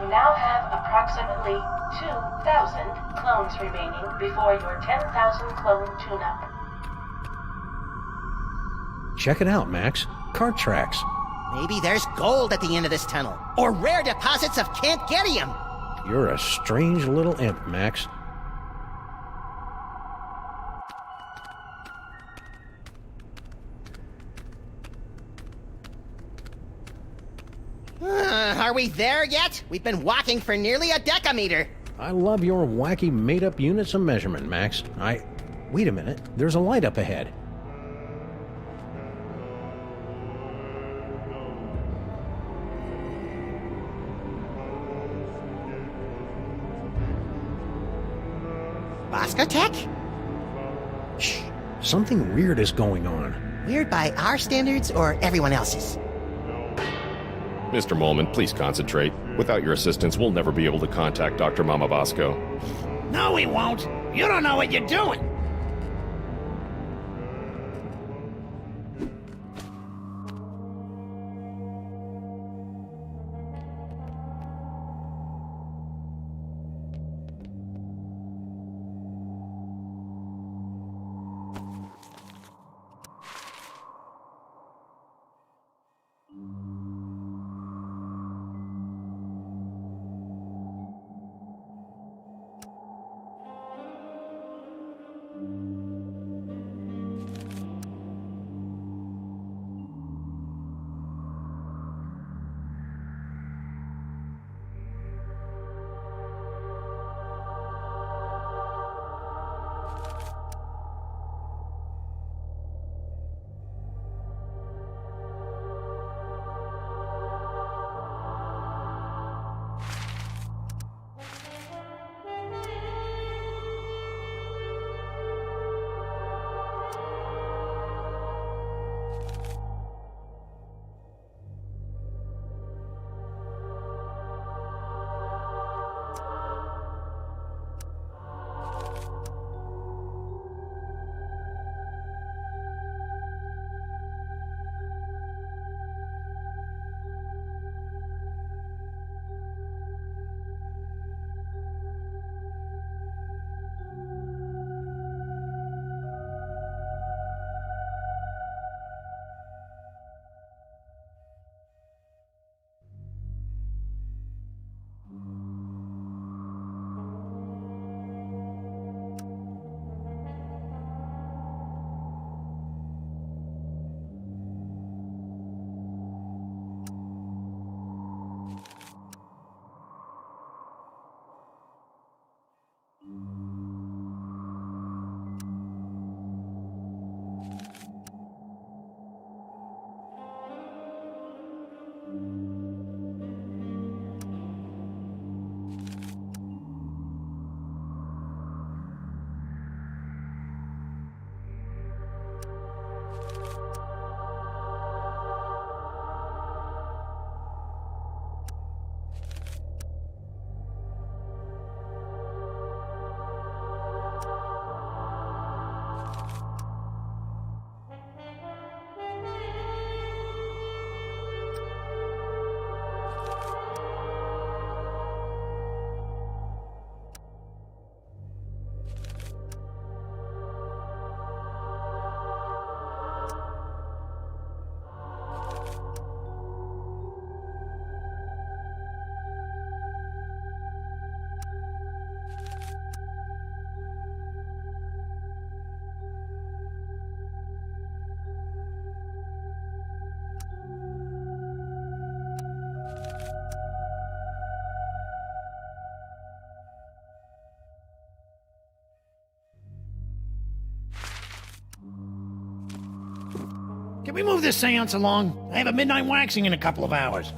You now have approximately 2,000 clones remaining before your 10,000 clone tune-up. Check it out, Max. Cart tracks. Maybe there's gold at the end of this tunnel, or rare deposits of Cantgetium. You're a strange little imp, Max. Are we there yet? We've been walking for nearly a decameter. I love your wacky made-up units of measurement, Max. Wait a minute. There's a light up ahead. Boscotech? Shh. Something weird is going on. Weird by our standards or everyone else's? Mr. Molman, please concentrate. Without your assistance, we'll never be able to contact Dr. Mama Bosco. No, we won't. You don't know what you're doing. Can we move this seance along? I have a midnight waxing in a couple of hours.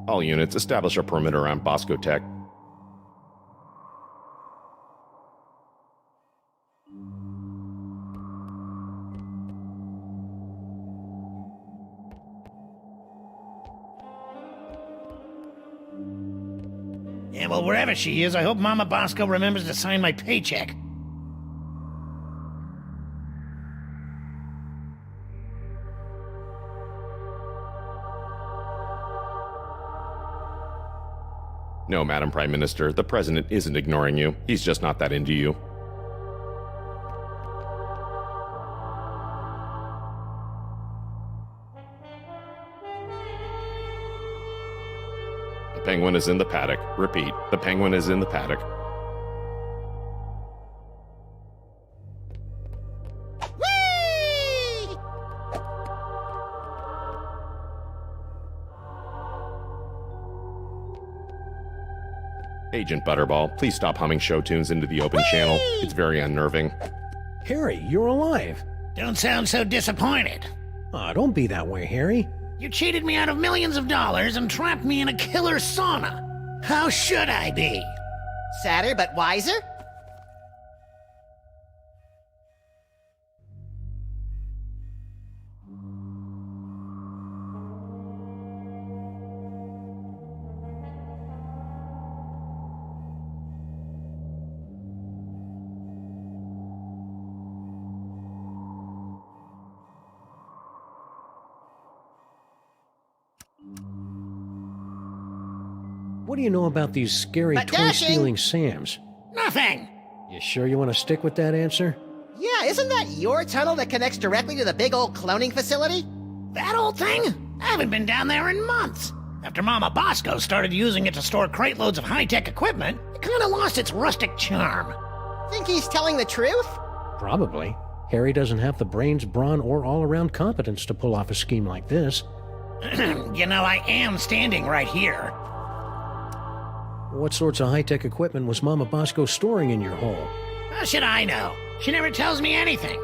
All units, establish a perimeter around Bosco Tech. Yeah, well, wherever she is, I hope Mama Bosco remembers to sign my paycheck. No, Madam Prime Minister, the President isn't ignoring you. He's just not that into you. The penguin is in the paddock. Repeat, the penguin is in the paddock. Whee! Agent Butterball, please stop humming show tunes into the open channel. It's very unnerving. Harry, you're alive. Don't sound so disappointed. Aw, don't be that way, Harry. You cheated me out of millions of dollars and trapped me in a killer sauna. How should I be? Sadder but wiser? What do you know about these scary But dashing! twin-stealing Sams? Nothing. You sure you want to stick with that answer? Yeah, isn't that your tunnel that connects directly to the big old cloning facility? That old thing? I haven't been down there in months. After Mama Bosco started using it to store crate loads of high-tech equipment, it kind of lost its rustic charm. Think he's telling the truth? Probably. Harry doesn't have the brains, brawn, or all-around competence to pull off a scheme like this. You know, I am standing right here. What sorts of high-tech equipment was Mama Bosco storing in your hole? How should I know? She never tells me anything.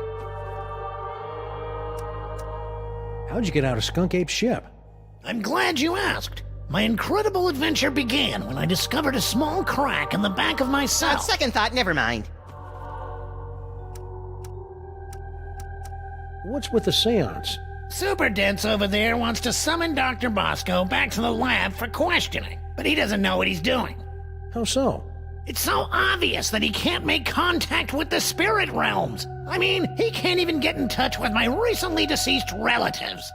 How'd you get out of Skunk Ape's ship? I'm glad you asked. My incredible adventure began when I discovered a small crack in the back of my On cell. second thought, never mind. What's with the seance? Super Dense over there wants to summon Dr. Bosco back to the lab for questioning, but he doesn't know what he's doing. How so? It's so obvious that he can't make contact with the spirit realms. I mean, he can't even get in touch with my recently deceased relatives.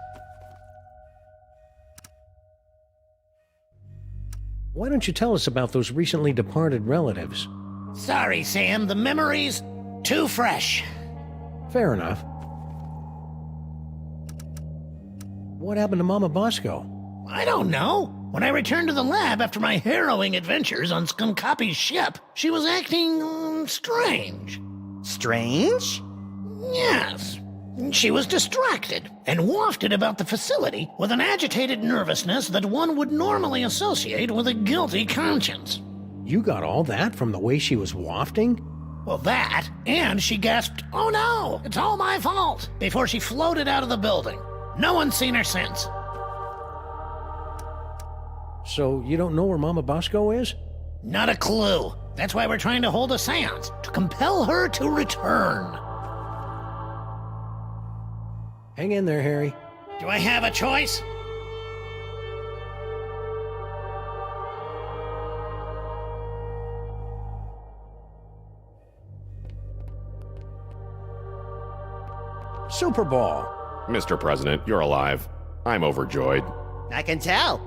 Why don't you tell us about those recently departed relatives? Sorry, Sam, the memories too fresh. Fair enough. What happened to Mama Bosco? I don't know. When I returned to the lab after my harrowing adventures on Skunkapi's ship, she was acting strange. Strange? Yes. She was distracted and wafted about the facility with an agitated nervousness that one would normally associate with a guilty conscience. You got all that from the way she was wafting? Well, that, and she gasped, "Oh no, it's all my fault," before she floated out of the building. No one's seen her since. So you don't know where Mama Bosco is? Not a clue. That's why we're trying to hold a seance, to compel her to return. Hang in there, Harry. Do I have a choice? Super Ball. Mr. President, you're alive. I'm overjoyed. I can tell.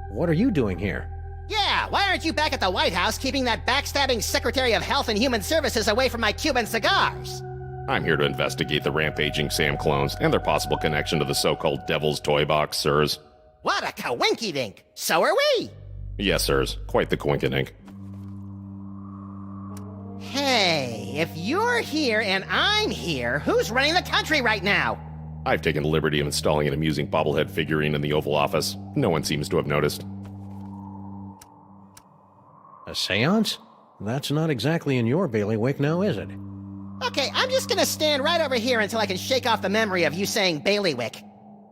What are you doing here? Yeah, why aren't you back at the White House keeping that backstabbing Secretary of Health and Human Services away from my Cuban cigars? I'm here to investigate the rampaging Sam clones and their possible connection to the so-called Devil's Toy Box, sirs. What a coinky-dink! So are we! Yes, sirs. Quite the coinkydink. Hey, if you're here and I'm here, who's running the country right now? I've taken the liberty of installing an amusing bobblehead figurine in the Oval Office. No one seems to have noticed. A seance? That's not exactly in your bailiwick now, is it? Okay, I'm just gonna stand right over here until I can shake off the memory of you saying bailiwick.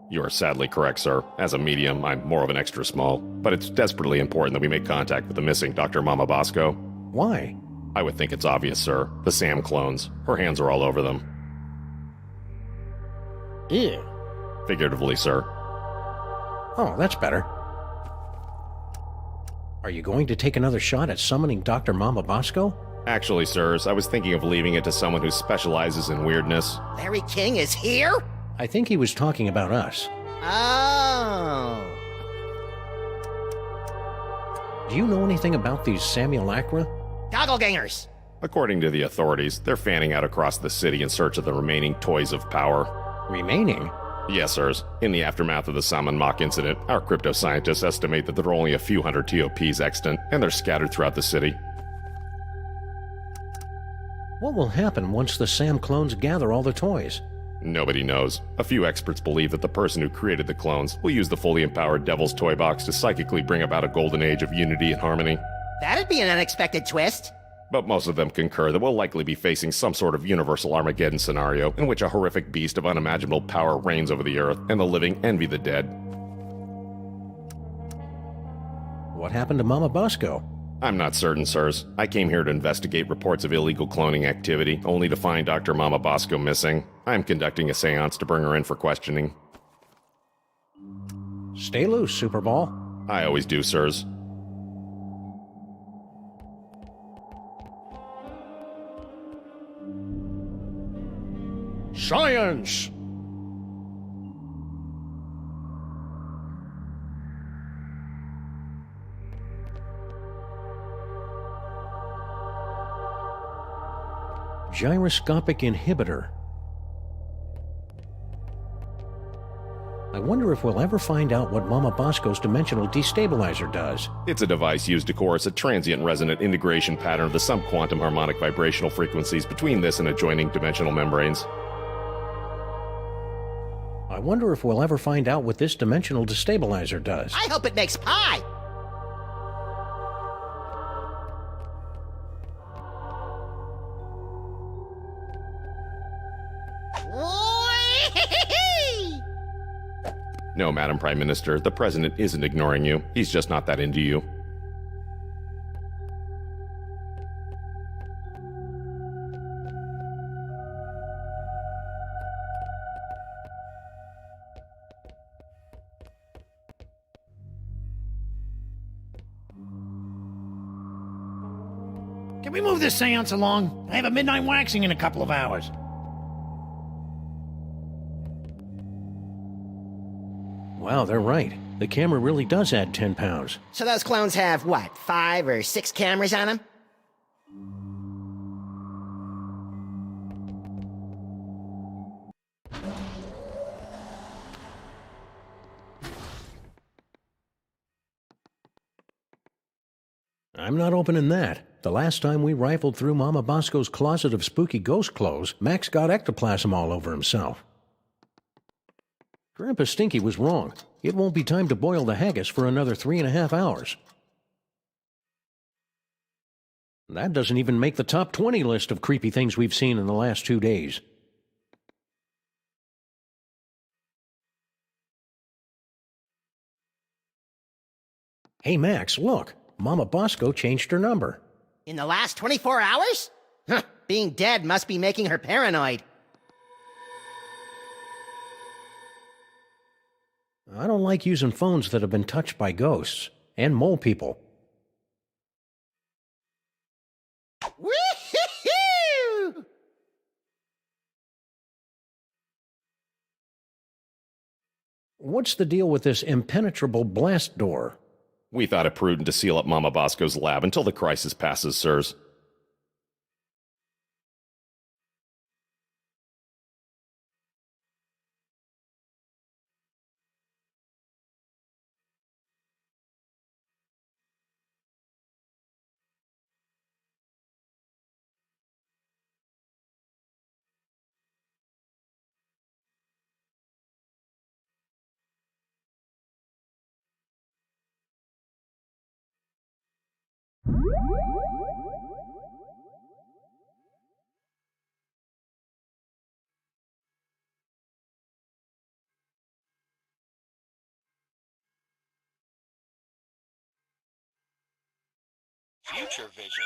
You are sadly correct, sir. As a medium, I'm more of an extra small. But it's desperately important that we make contact with the missing Dr. Mama Bosco. Why? I would think it's obvious, sir. The Sam clones. Her hands are all over them. Ew. Figuratively, sir. Oh, that's better. Are you going to take another shot at summoning Dr. Mama Bosco? Actually, sirs, I was thinking of leaving it to someone who specializes in weirdness. Larry King is here? I think he was talking about us. Oh. Do you know anything about these simulacra? Doppelgangers. According to the authorities, they're fanning out across the city in search of the remaining toys of power. Remaining? Yes, sirs. In the aftermath of the Salmon Mock incident, our crypto scientists estimate that there are only a few hundred TOPs extant, and they're scattered throughout the city. What will happen once the Sam clones gather all the toys? Nobody knows. A few experts believe that the person who created the clones will use the fully empowered Devil's Toy Box to psychically bring about a golden age of unity and harmony. That'd be an unexpected twist. But most of them concur that we'll likely be facing some sort of universal Armageddon scenario in which a horrific beast of unimaginable power reigns over the earth, and the living envy the dead. What happened to Mama Bosco? I'm not certain, sirs. I came here to investigate reports of illegal cloning activity, only to find Dr. Mama Bosco missing. I'm conducting a seance to bring her in for questioning. Stay loose, Superball. I always do, sirs. Science! Gyroscopic inhibitor. I wonder if we'll ever find out what Mama Bosco's dimensional destabilizer does. It's a device used to coerce a transient resonant integration pattern of the subquantum harmonic vibrational frequencies between this and adjoining dimensional membranes. I wonder if we'll ever find out what this dimensional destabilizer does. I hope it makes pie. No, Madam Prime Minister, the President isn't ignoring you. He's just not that into you. Can we move this seance along? I have a midnight waxing in a couple of hours. Wow, they're right. The camera really does add 10 pounds. So those clones have, what, 5 or 6 cameras on them? I'm not opening that. The last time we rifled through Mama Bosco's closet of spooky ghost clothes, Max got ectoplasm all over himself. Grandpa Stinky was wrong. It won't be time to boil the haggis for another 3.5 hours. That doesn't even make the top 20 list of creepy things we've seen in the last 2 days. Hey, Max, look. Mama Bosco changed her number. In the last 24 hours? Huh, being dead must be making her paranoid. I don't like using phones that have been touched by ghosts and mole people. Woo-hoo-hoo! What's the deal with this impenetrable blast door? We thought it prudent to seal up Mama Bosco's lab until the crisis passes, sirs. Future vision.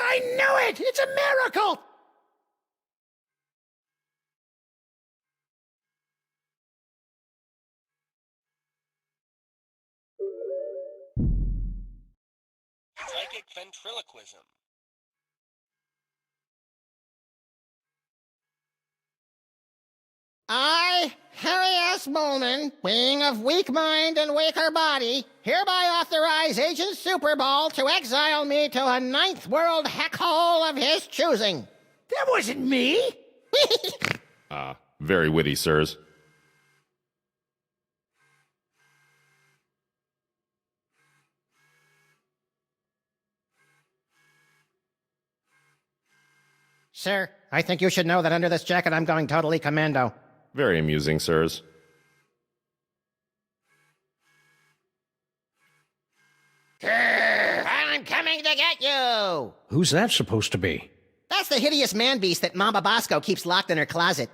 I knew it! It's a miracle! Psychic ventriloquism. I, Harry S. Bowman, being of weak mind and weaker body, hereby authorize Agent Superball to exile me to a ninth world heckhole of his choosing. That wasn't me! Very witty, sirs. Sir, I think you should know that under this jacket I'm going totally commando. Very amusing, sirs. I'm coming to get you! Who's that supposed to be? That's the hideous man-beast that Mama Bosco keeps locked in her closet.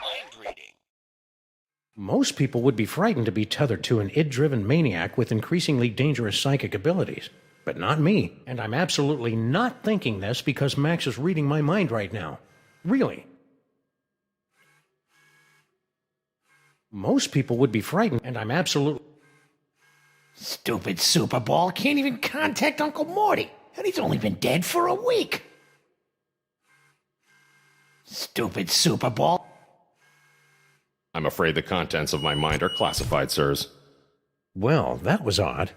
Mind reading. Most people would be frightened to be tethered to an id-driven maniac with increasingly dangerous psychic abilities. But not me, and I'm absolutely not thinking this because Max is reading my mind right now. Really. Most people would be frightened, and I'm absolutely... Stupid Super Ball can't even contact Uncle Morty, and he's only been dead for a week. Stupid Super Ball. I'm afraid the contents of my mind are classified, sirs. Well, that was odd.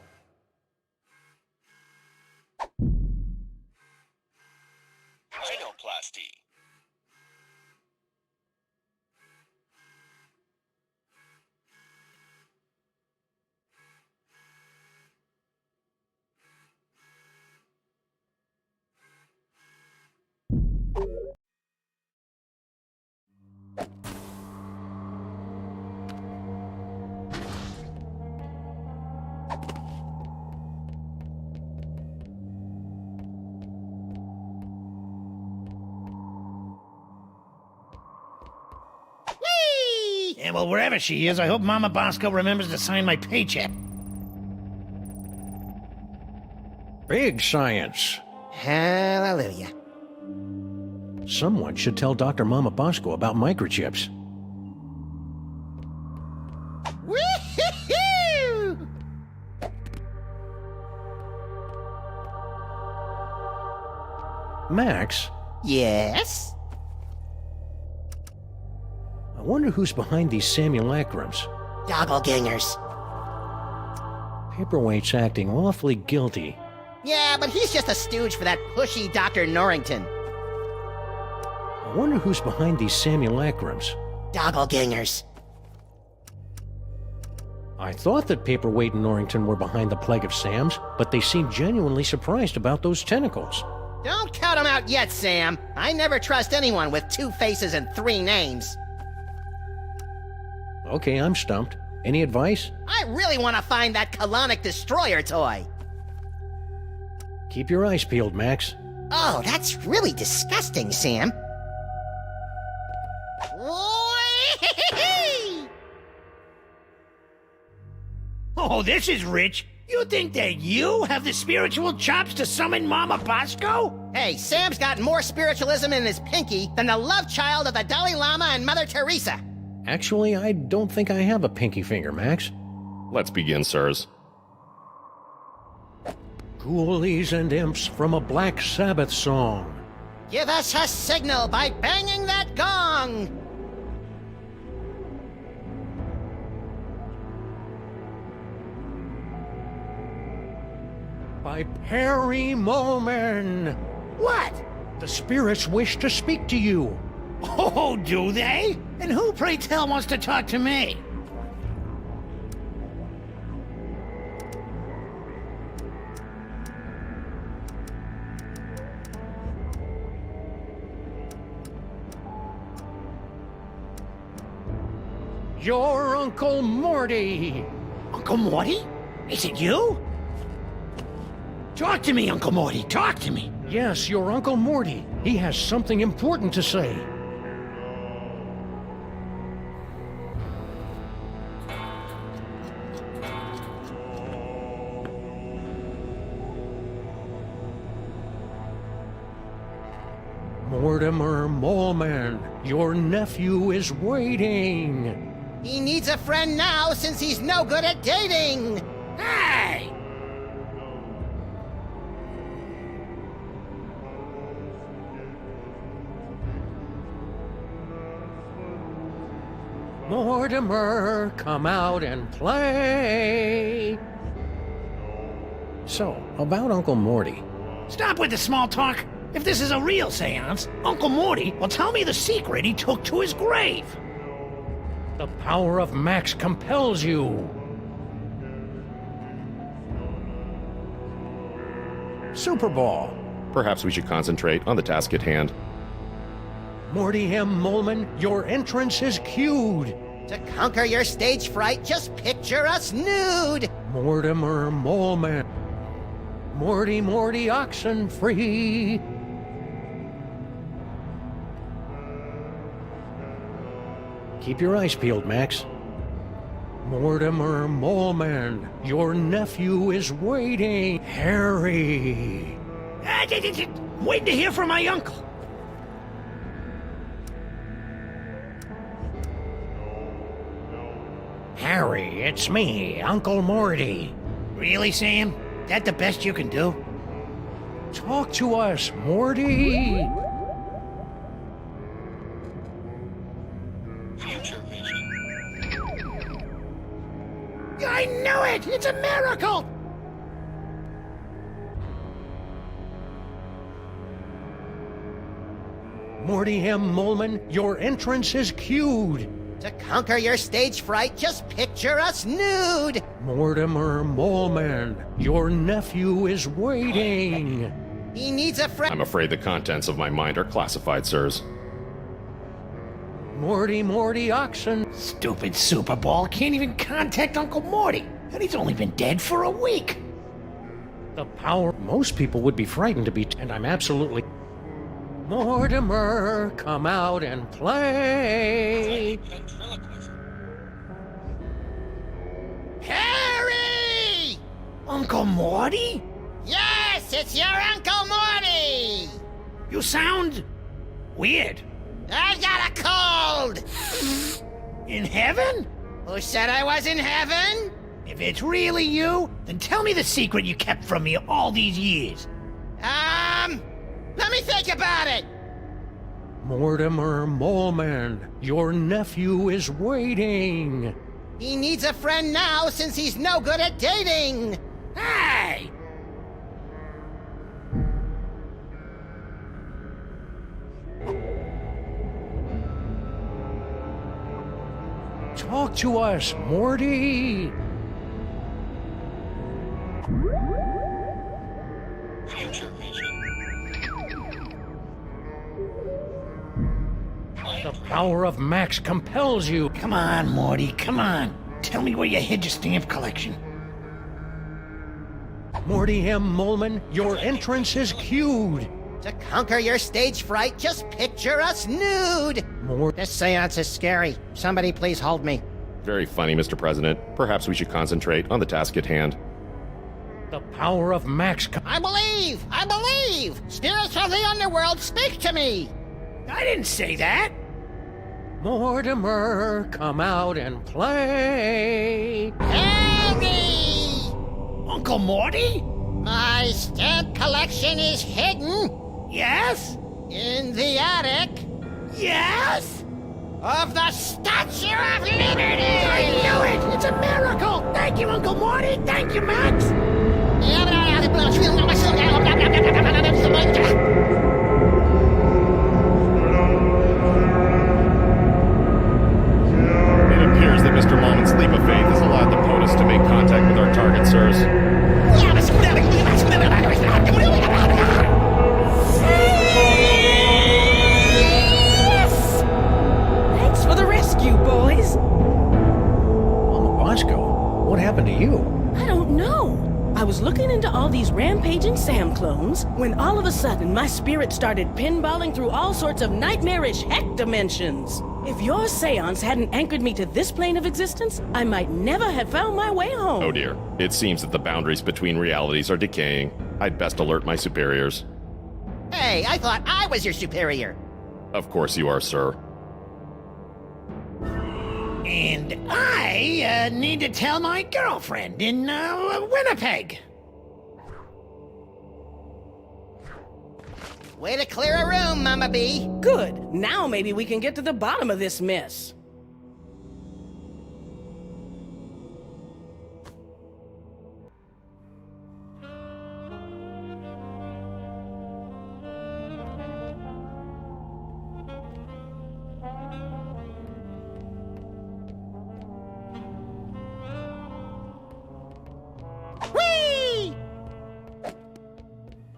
Rhinoplasty. Whee! Yeah, well, wherever she is, I hope Mama Bosco remembers to sign my paycheck. Big science. Hallelujah. Someone should tell Dr. Mama Bosco about microchips. Woo-hoo-hoo! Max, Yes? I wonder who's behind these simulacrums. Doppelgangers. Paperweight's acting awfully guilty. Yeah, but he's just a stooge for that pushy Dr. Norrington. I wonder who's behind these simulacrums. Doppelgangers. I thought that Paperweight and Norrington were behind the Plague of Sams, but they seemed genuinely surprised about those tentacles. Don't count him out yet, Sam. I never trust anyone with 2 faces and 3 names. Okay, I'm stumped. Any advice? I really want to find that colonic destroyer toy. Keep your eyes peeled, Max. Oh, that's really disgusting, Sam. Whee! Oh, this is rich. You think that you have the spiritual chops to summon Mama Bosco? Hey, Sam's got more spiritualism in his pinky than the love child of the Dalai Lama and Mother Teresa. Actually, I don't think I have a pinky finger, Max. Let's begin, sirs. Ghoulies and imps from a Black Sabbath song. Give us a signal by banging that gong. By Perry Moman. What? The spirits wish to speak to you. Oh, do they? And who, pray tell, wants to talk to me? Your Uncle Morty! Uncle Morty? Is it you? Talk to me, Uncle Morty. Talk to me. Yes, your Uncle Morty. He has something important to say. Mortimer Moleman, your nephew is waiting. He needs a friend now since he's no good at dating. Hey! Mortimer, come out and play. So, about Uncle Morty. Stop with the small talk. If this is a real seance, Uncle Morty will tell me the secret he took to his grave. The power of Max compels you. Super Ball. Perhaps we should concentrate on the task at hand. Morty M. Moleman, your entrance is cued. To conquer your stage fright, just picture us nude. Mortimer Moleman. Morty Oxenfree. Keep your eyes peeled, Max. Mortimer Moleman, your nephew is waiting. Harry. Waiting to hear from my uncle. Harry, it's me, Uncle Morty. Really, Sam? That the best you can do? Talk to us, Morty. Future vision. I knew it! It's a miracle! Morty M. Moleman, your entrance is cued. To conquer your stage fright, just picture us nude. Mortimer Moleman, your nephew is waiting. He needs a friend. I'm afraid the contents of my mind are classified, sirs. Morty Oxen. Stupid Super Ball can't even contact Uncle Morty, and he's only been dead for a week. The power. Most people would be frightened to be, and I'm absolutely. Mortimer, come out and play. Psychic ventriloquism. Harry! Uncle Morty? Yes, it's your Uncle Morty! You sound weird. I've got a cold! In heaven? Who said I was in heaven? If it's really you, then tell me the secret you kept from me all these years. Let me think about it. Mortimer Moleman, your nephew is waiting. He needs a friend now since he's no good at dating. Hey! Talk to us, Morty. Future vision. The power of Max compels you. Come on, Morty, come on. Tell me where you hid your stamp collection. Morty M. Moleman, your entrance is cued. To conquer your stage fright, just picture us nude. This seance is scary. Somebody please hold me. Very funny, Mr. President. Perhaps we should concentrate on the task at hand. The power of Max. I believe! I believe! Spirits of the underworld, speak to me! I didn't say that. Mortimer, come out and play. Harry! Uncle Morty? My stamp collection is hidden Yes? in the attic Yes? of the Statue of Liberty! I knew it! It's a miracle! Thank you, Uncle Morty! Thank you, Max! It appears that Mr. Moleman's leap of faith has allowed the POTUS to make contact with our target, sirs. Thanks for the rescue, boys. happened to you? I don't know. I was looking into all these rampaging Sam clones when all of a sudden my spirit started pinballing through all sorts of nightmarish heck dimensions. If your seance hadn't anchored me to this plane of existence, I might never have found my way home. Oh dear. It seems that the boundaries between realities are decaying. I'd best alert my superiors. Hey, I thought I was your superior. Of course you are, sir. And I need to tell my girlfriend in Winnipeg. Way to clear a room, Mama B. Good. Now maybe we can get to the bottom of this mess. Whee!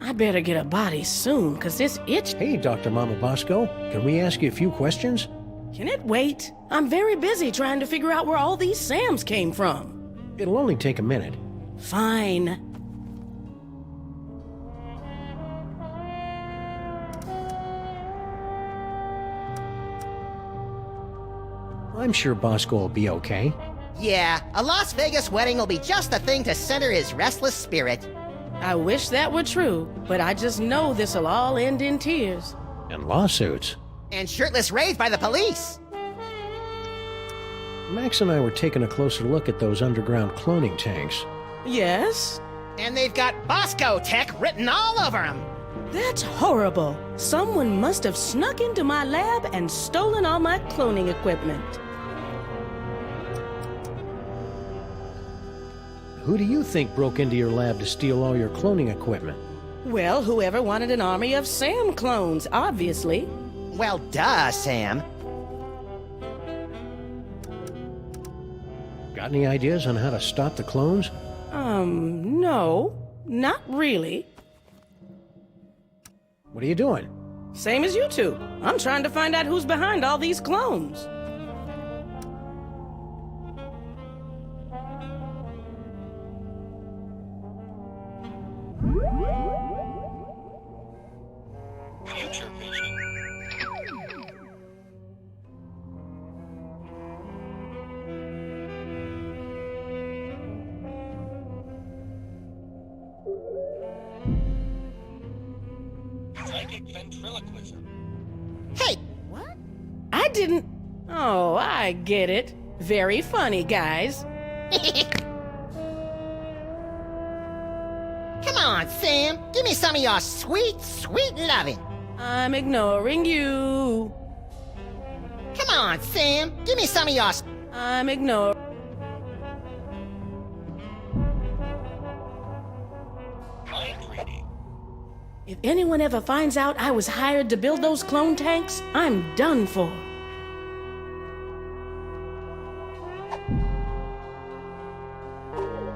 I better get a body soon, cause this itch... Hey, Dr. Mama Bosco, can we ask you a few questions? Can it wait? I'm very busy trying to figure out where all these Sams came from. It'll only take a minute. Fine. I'm sure Bosco will be okay. Yeah, a Las Vegas wedding will be just the thing to center his restless spirit. I wish that were true, but I just know this'll all end in tears. And lawsuits. And shirtless raids by the police. Max and I were taking a closer look at those underground cloning tanks. Yes? And they've got Bosco Tech written all over them. That's horrible. Someone must have snuck into my lab and stolen all my cloning equipment. Who do you think broke into your lab to steal all your cloning equipment? Well, whoever wanted an army of Sam clones, obviously. Well, duh, Sam. Got any ideas on how to stop the clones? No. Not really. What are you doing? Same as you two. I'm trying to find out who's behind all these clones. Future vision. Psychic ventriloquism. Hey, what? I didn't... Oh, I get it. Very funny, guys. Come on, Sam. Give me some of your sweet, sweet loving. I'm ignoring you. Come on, Sam. Give me some of your... I'm ignoring... Mind reading. If anyone ever finds out I was hired to build those clone tanks, I'm done for.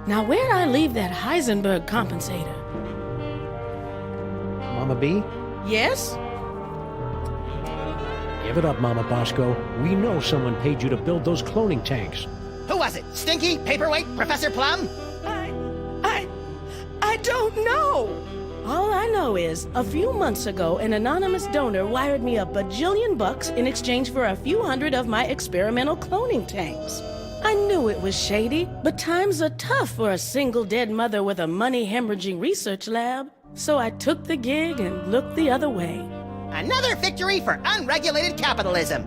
Now, where'd I leave that Heisenberg compensator? Mama B? Yes? Give it up, Mama Bosco. We know someone paid you to build those cloning tanks. Who was it? Stinky? Paperweight? Professor Plum? I don't know. All I know is, a few months ago, an anonymous donor wired me $1 bajillion in exchange for a few hundred of my experimental cloning tanks. I knew it was shady, but times are tough for a single dead mother with a money-hemorrhaging research lab. So I took the gig and looked the other way. Another victory for unregulated capitalism.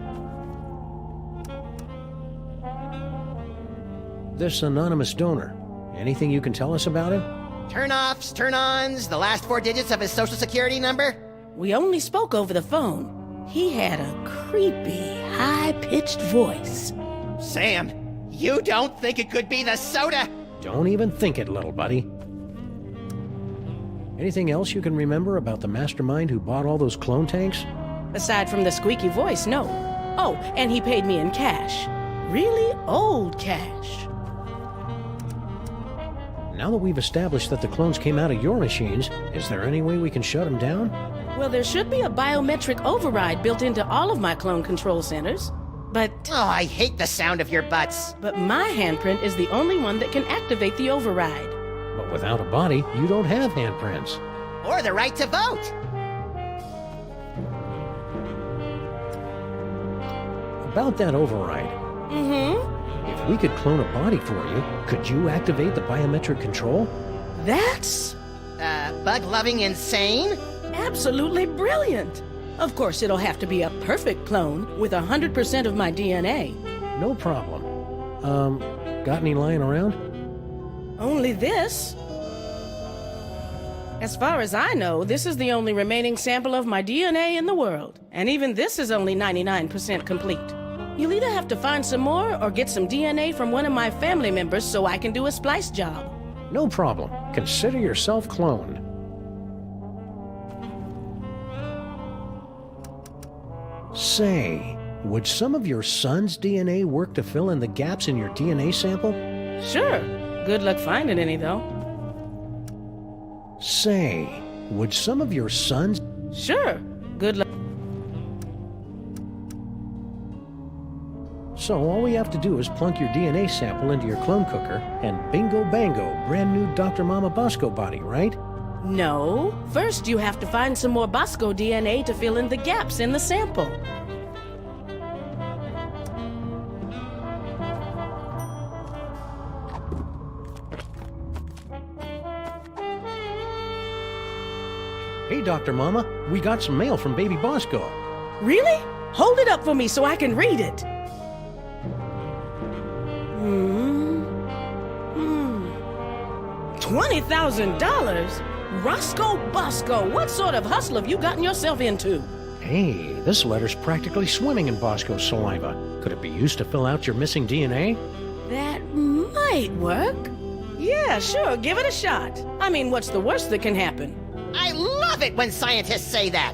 This anonymous donor, anything you can tell us about him? Turn-offs, turn-ons, the last 4 digits of his social security number. We only spoke over the phone. He had a creepy, high-pitched voice. Sam, you don't think it could be the soda? Don't even think it, little buddy. Anything else you can remember about the mastermind who bought all those clone tanks? Aside from the squeaky voice, no. Oh, and he paid me in cash. Really old cash. Now that we've established that the clones came out of your machines, is there any way we can shut them down? Well, there should be a biometric override built into all of my clone control centers. But I hate the sound of your butts. my handprint is the only one that can activate the override. But without a body, you don't have handprints. Or the right to vote. About that override, if we could clone a body for you, could you activate the biometric control? That's Bug-loving insane? absolutely brilliant. Of course, it'll have to be a perfect clone with 100% of my DNA. No problem. Got any lying around? Only this. As far as I know, this is the only remaining sample of my DNA in the world. And even this is only 99% complete. You'll either have to find some more or get some DNA from one of my family members so I can do a splice job. No problem. Consider yourself cloned. Say, would some of your son's DNA work to fill in the gaps in your DNA sample? Sure. Good luck finding any, though. Say, would some of your son's... Sure. Good luck. So all we have to do is plunk your DNA sample into your clone cooker, and bingo bango, brand new Dr. Mama Bosco body, right? No. First, you have to find some more Bosco DNA to fill in the gaps in the sample. Hey, Dr. Mama, we got some mail from baby Bosco. Really? Hold it up for me so I can read it. $20,000? Roscoe Bosco, what sort of hustle have you gotten yourself into? Hey, this letter's practically swimming in Bosco's saliva. Could it be used to fill out your missing DNA? That might work. Yeah, sure, give it a shot. I mean, what's the worst that can happen? I love it when scientists say that.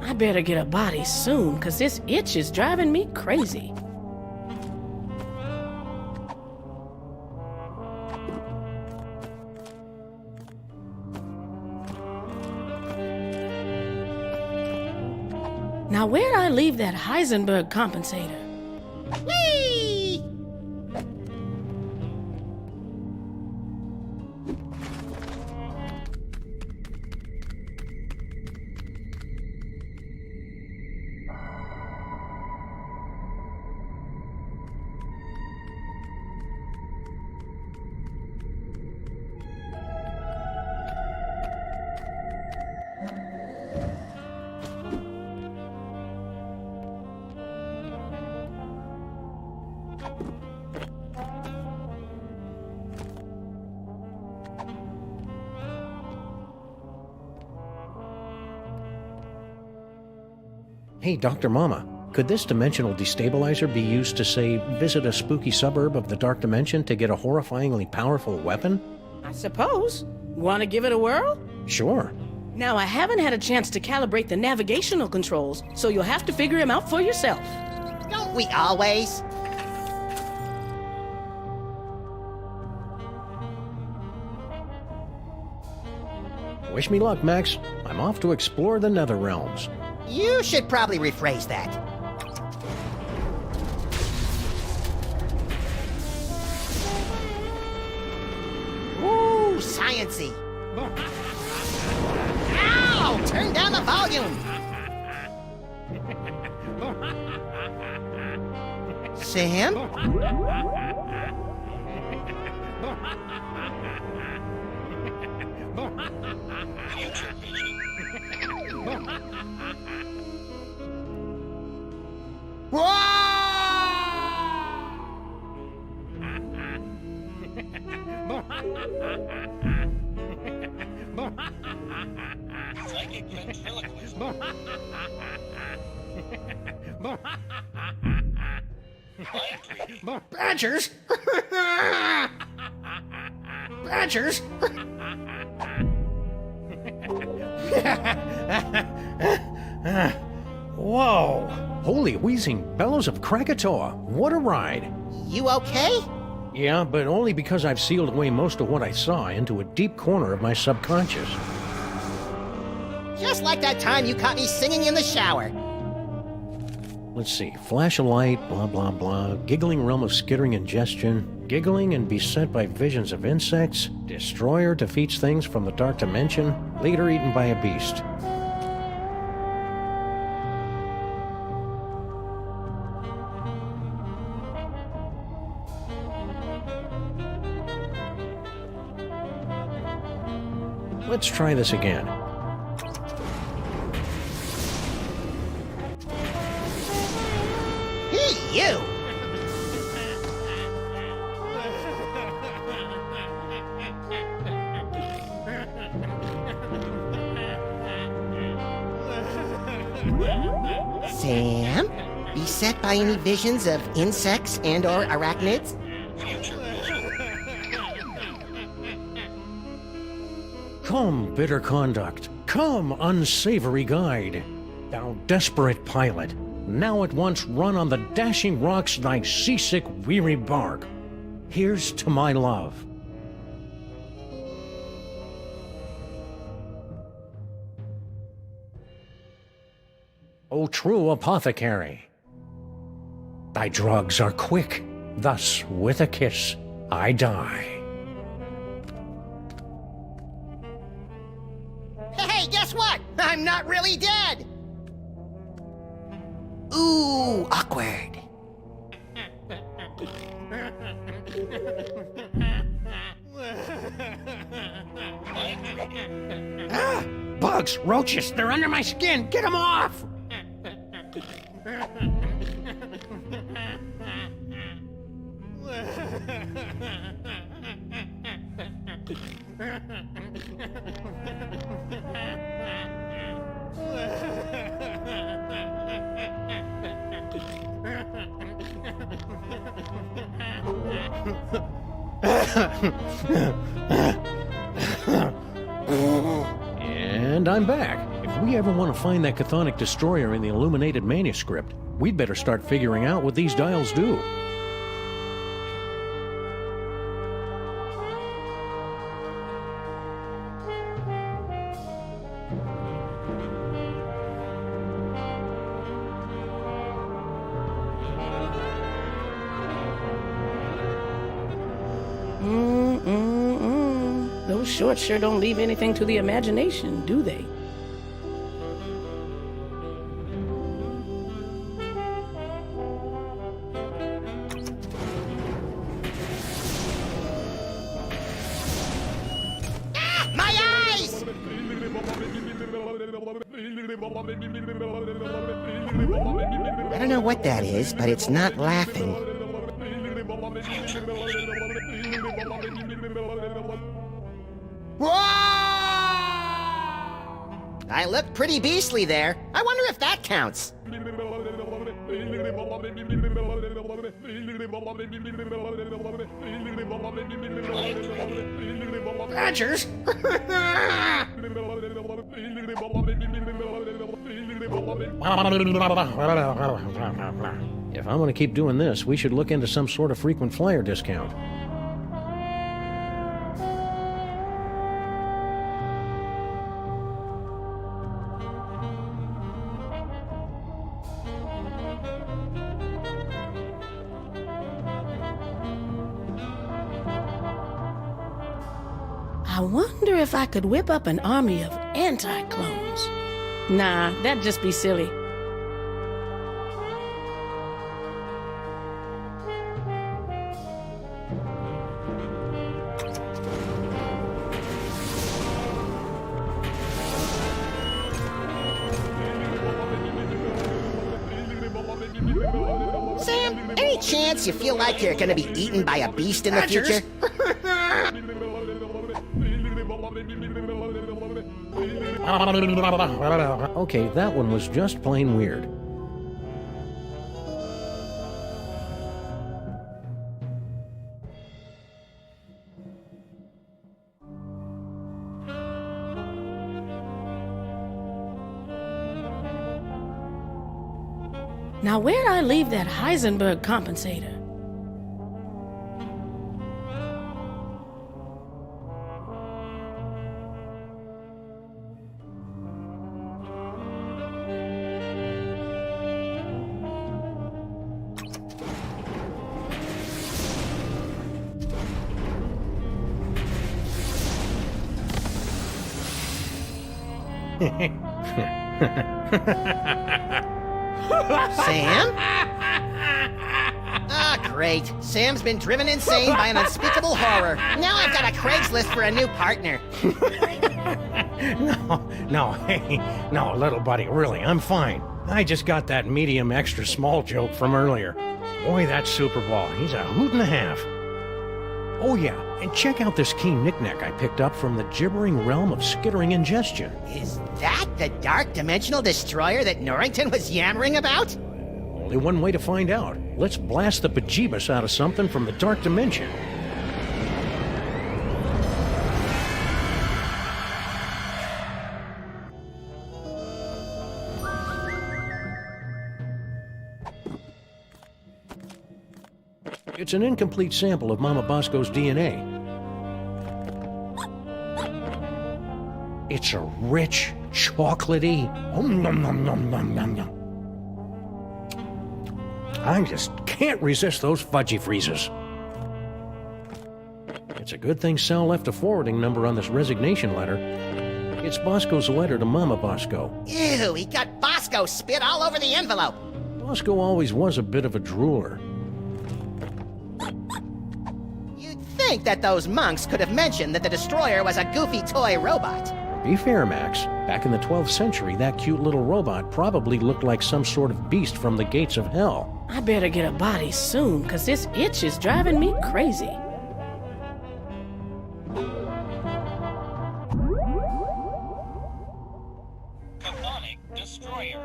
I better get a body soon, 'cause this itch is driving me crazy. Now, where'd I leave that Heisenberg compensator? Whee! Hey, Dr. Mama, could this dimensional destabilizer be used to, say, visit a spooky suburb of the Dark Dimension to get a horrifyingly powerful weapon? I suppose. Want to give it a whirl? Sure. Now, I haven't had a chance to calibrate the navigational controls, so you'll have to figure him out for yourself. Don't we always? Wish me luck, Max. I'm off to explore the Nether Realms. You should probably rephrase that. Ooh, science-y. Ow! Turn down the volume! Sam? Future vision. Psychic ventriloquism. Mind reading. Badgers? Badgers? Whoa! Holy wheezing bellows of Krakatoa! What a ride! You okay? Yeah, but only because I've sealed away most of what I saw into a deep corner of my subconscious. Just like that time you caught me singing in the shower. Let's see. Flash of light, blah blah blah. Giggling realm of skittering ingestion. Giggling and beset by visions of insects. Destroyer defeats things from the dark dimension. Leader eaten by a beast. Let's try this again. Hey, you! Sam? Beset by any visions of insects and/or arachnids? Come, bitter conduct. Come, unsavory guide. Thou desperate pilot, now at once run on the dashing rocks thy seasick, weary bark. Here's to my love. O true apothecary, thy drugs are quick, thus with a kiss I die. Hey, guess what? I'm not really dead! Ooh, awkward. Ah! Bugs, roaches, they're under my skin! Get them off! And I'm back. If we ever want to find that chthonic destroyer in the illuminated manuscript, we'd better start figuring out what these dials do. Those shorts sure don't leave anything to the imagination, do they? My eyes! I don't know what that is, but it's not laughing. I look pretty beastly there. I wonder if that counts. Badgers? If I'm going to keep doing this, we should look into some sort of frequent flyer discount. I wonder if I could whip up an army of anti-clones. Nah, that'd just be silly. Sam, any chance you feel like you're gonna be eaten by a beast in the future? Okay, that one was just plain weird. Now, where'd I leave that Heisenberg compensator? Sam? Ah, great. Sam's been driven insane by an unspeakable horror. Now I've got a Craigslist for a new partner. No, little buddy, really, I'm fine. I just got that medium extra small joke from earlier. Boy, that Super Ball, he's a hoot and a half. Oh yeah, and check out this key knickknack I picked up from the gibbering realm of skittering ingestion. Is that the dark dimensional destroyer that Norrington was yammering about? Only one way to find out. Let's blast the bejeebus out of something from the dark dimension. It's an incomplete sample of Mama Bosco's DNA. It's a rich, chocolatey... nom, nom, nom, nom, nom, nom. I just can't resist those fudgy freezes. It's a good thing Sal left a forwarding number on this resignation letter. It's Bosco's letter to Mama Bosco. Ew, he got Bosco spit all over the envelope. Bosco always was a bit of a drooler. You'd think that those monks could have mentioned that the destroyer was a goofy toy robot. Be fair, Max. Back in the 12th century, that cute little robot probably looked like some sort of beast from the gates of hell. I better get a body soon, 'cause this itch is driving me crazy. Demonic Destroyer.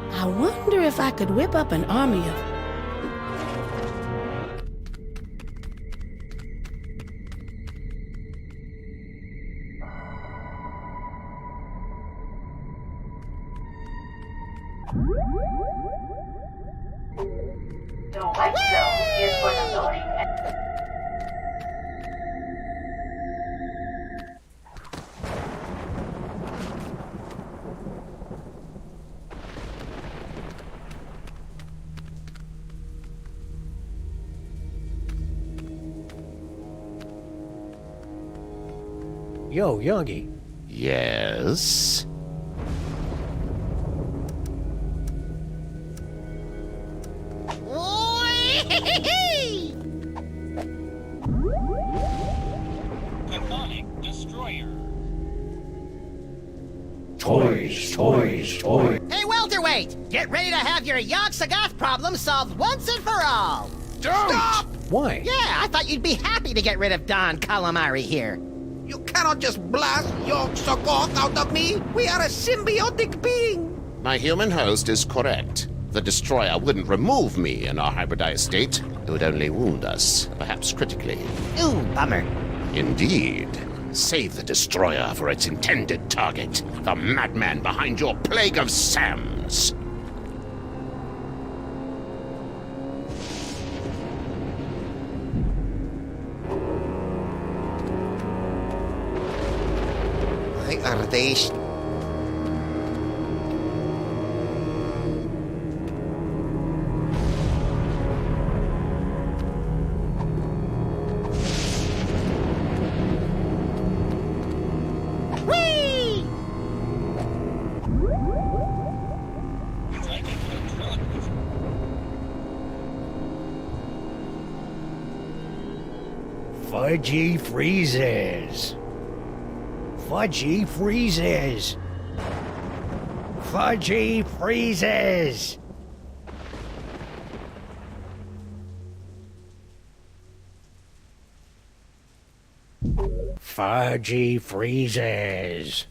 I wonder if I could whip up an army of... The white zone is for the loading and... Yo, Yogi. Yes? Demonic Destroyer. Toys. Hey, welterweight! Get ready to have your Yogg-Sothoth problem solved once and for all! Stop! Why? Yeah, I thought you'd be happy to get rid of Don Calamari here. You cannot just blast Yogg-Sothoth out of me! We are a symbiotic being! My human host is correct. The destroyer wouldn't remove me in our hybridized state. It would only wound us, perhaps critically. Ooh, bummer. Indeed. Save the destroyer for its intended target, the madman behind your plague of Sams. Why are they... Whee! Taking ventriloquism. Fudgy freezes. Fudgy freezes. Fudgy freezes. Fudgy freezes.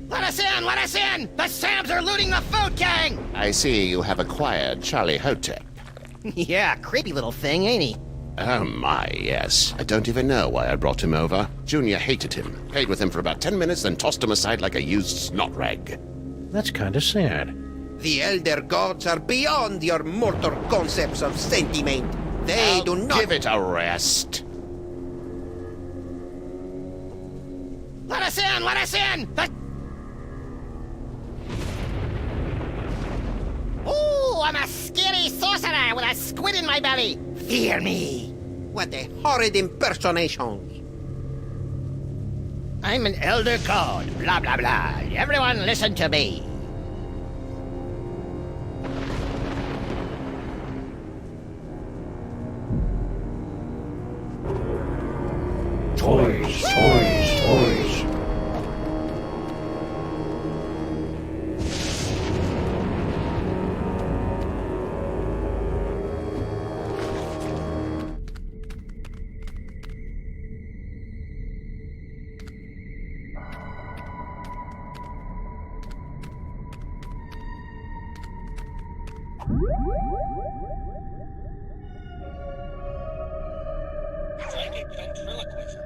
Let us in! Let us in! The Sams are looting the food gang! I see you have acquired Charlie Hotep. Yeah, creepy little thing, ain't he? Oh my, yes. I don't even know why I brought him over. Junior hated him, played with him for about 10 minutes, then tossed him aside like a used snot rag. That's kinda sad. The elder gods are beyond your mortal concepts of sentiment. They do not... Give it a rest. Let us in! Let us in! Ooh, I'm a scary sorcerer with a squid in my belly! Fear me! What a horrid impersonation. I'm an elder god, blah blah blah. Everyone listen to me. Toys, toys, toys. Psychic ventriloquism.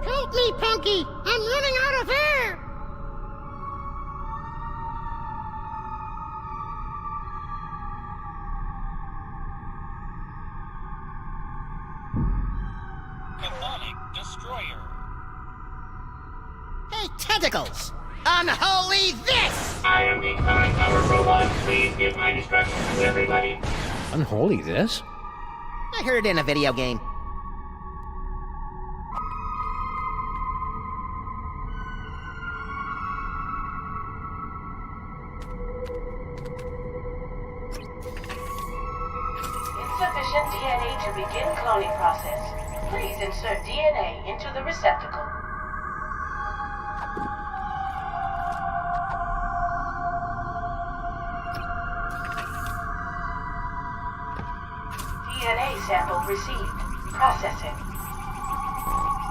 Help me, Punky! I'm running out of air! Demonic destroyer. Hey, tentacles! Unholy this! I am the current power robot. Please give my instructions to everybody. Unholy this? I heard it in a video game. Insufficient DNA to begin cloning process. Please insert DNA into the receptacle. DNA sample received. Processing.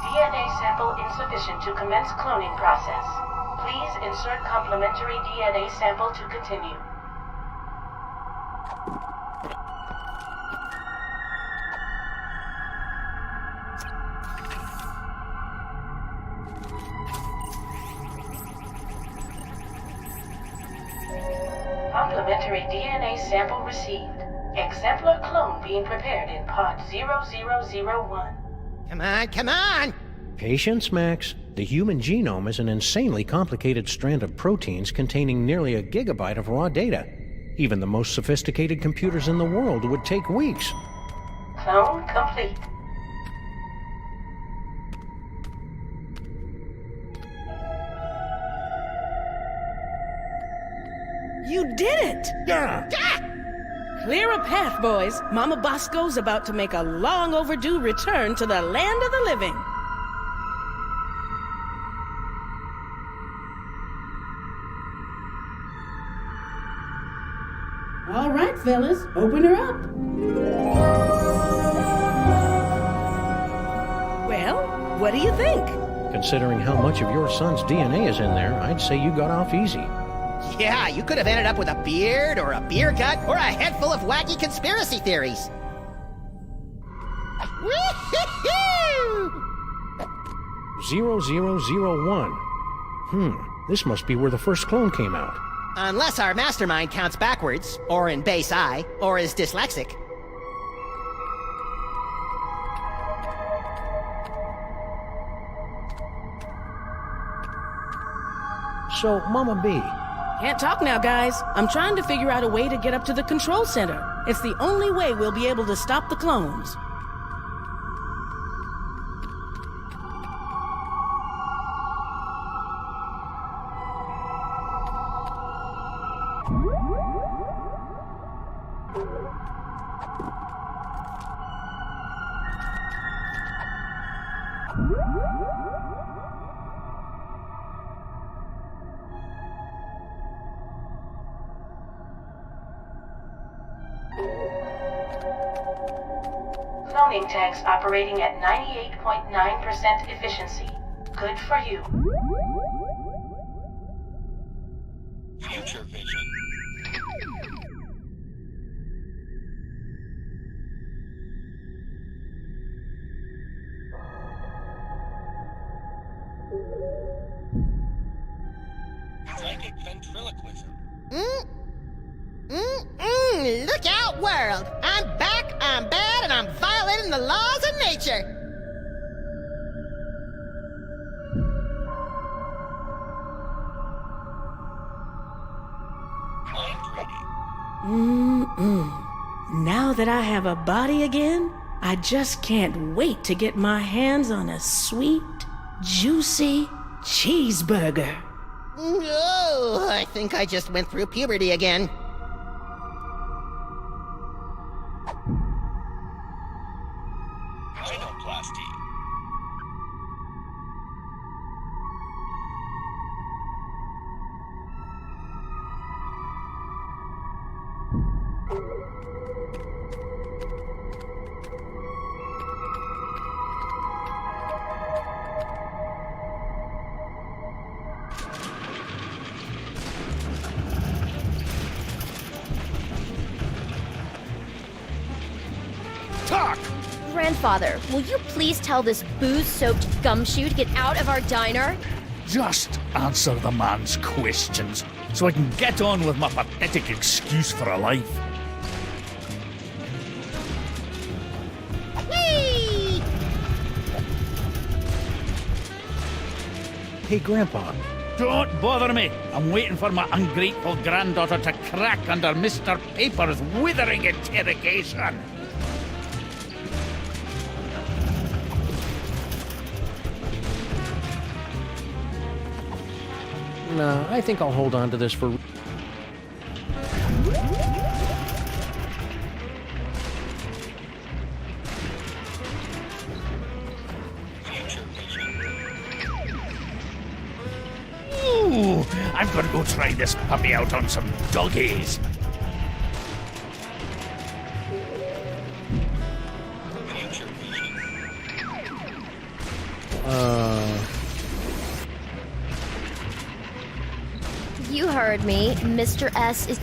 DNA sample insufficient to commence cloning process. Please insert complementary DNA sample to continue. Complementary DNA sample received. Exemplar clone being prepared in pod 0001. Come on, come on! Patience, Max. The human genome is an insanely complicated strand of proteins containing nearly a gigabyte of raw data. Even the most sophisticated computers in the world would take weeks. Clone complete. You did it! Yeah. Clear a path, boys. Mama Bosco's about to make a long overdue return to the land of the living. All right, fellas, open her up. Well, what do you think? Considering how much of your son's DNA is in there, I'd say you got off easy. Yeah, you could have ended up with a beard, or a beer gut, or a head full of wacky conspiracy theories. Woo-hoo-hoo! 0001. This must be where the first clone came out. Unless our mastermind counts backwards, or in base I, or is dyslexic. So, Mama B, Can't talk now, guys. I'm trying to figure out a way to get up to the control center. It's the only way we'll be able to stop the clones. Cloning tanks operating at 98.9% efficiency. Good for you. Future vision. Psychic ventriloquism. Look out, world! I'm back, I'm bad, and I'm violating the laws of nature! Mind reading. Now that I have a body again, I just can't wait to get my hands on a sweet, juicy cheeseburger. Oh, I think I just went through puberty again. Rhinoplasty. Talk! Grandfather, will you please tell this booze-soaked gumshoe to get out of our diner? Just answer the man's questions so I can get on with my pathetic excuse for a life. Whee! Hey, Grandpa. Don't bother me. I'm waiting for my ungrateful granddaughter to crack under Mr. Paper's withering interrogation. Nah, I think I'll hold on to this for... Future vision. Ooh, I'm gonna go try this puppy out on some doggies. Future vision. You heard me. Mr. S is...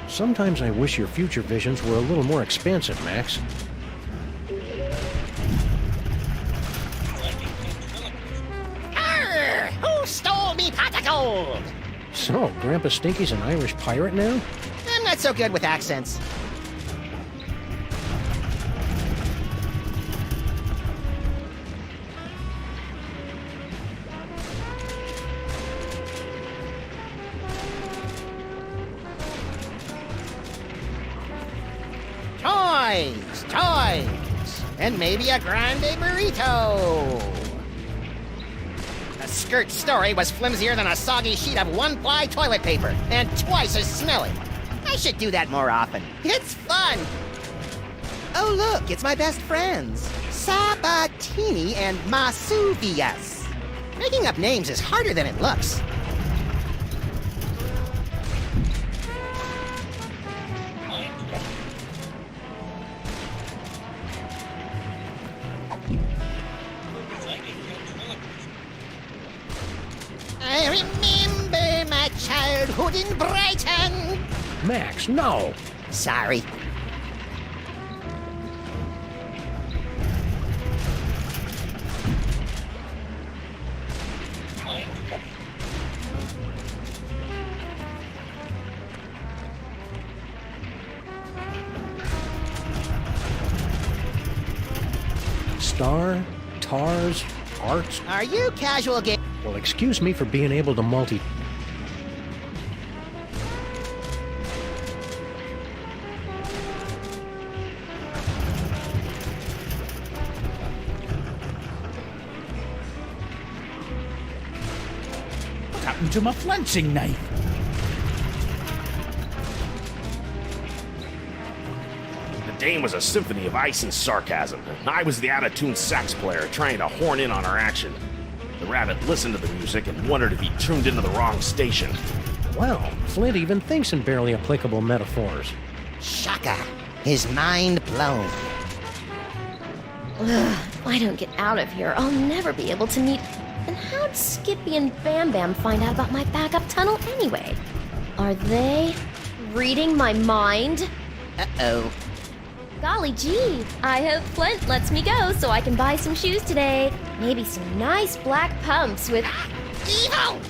Sometimes I wish your future visions were a little more expansive, Max. Psychic ventriloquism. Arr! Who stole me pot of gold? So, Grandpa Stinky's an Irish pirate now? I'm not so good with accents. Toys, and maybe a grande burrito. The skirt story was flimsier than a soggy sheet of one-ply toilet paper, and twice as smelly. I should do that more often. It's fun. Oh, look, it's my best friends, Sabatini and Masuvias. Making up names is harder than it looks. Psychic ventriloquism. I remember my childhood in Brighton. Max, no! Sorry. Mind reading. Star, TARS, Arts. Are you casual game? Well, excuse me for being able to multi... What happened to my flancing knife? The Dame was a symphony of ice and sarcasm. I was the out-of-tune sax player trying to horn in on our action. The rabbit listened to the music and wondered if he tuned into the wrong station. Wow, Flint even thinks in barely applicable metaphors. Shaka. His mind blown. Ugh, if I don't get out of here, I'll never be able to meet. And how'd Skippy and Bam Bam find out about my backup tunnel anyway? Are they reading my mind? Uh-oh. Golly gee, I hope Flint lets me go so I can buy some shoes today. Maybe some nice black pumps with... Evil!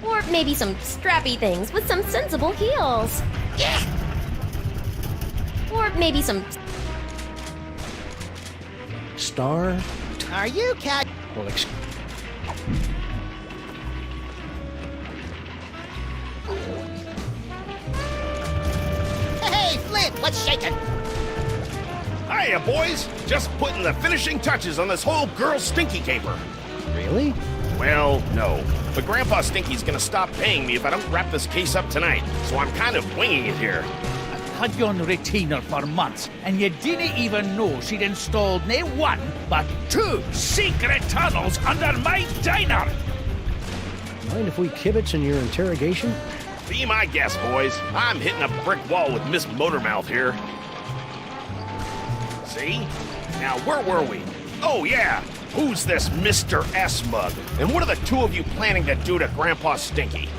Or maybe some strappy things with some sensible heels. Yeah! Or maybe some... Star? Are you cat... Well, Hey, Flint, what's shaking? Hiya, boys! Just putting the finishing touches on this whole girl stinky caper. really? Well, no. But Grandpa Stinky's gonna stop paying me if I don't wrap this case up tonight, so I'm kind of winging it here. I've had you on retainer for months, and you didn't even know she'd installed nae one, but 2 secret tunnels under my diner! Mind if we kibitz in your interrogation? Be my guest, boys. I'm hitting a brick wall with Miss Motormouth here. See? Now, where were we? Oh, yeah! Who's this Mr. S mug? And what are the 2 of you planning to do to Grandpa Stinky?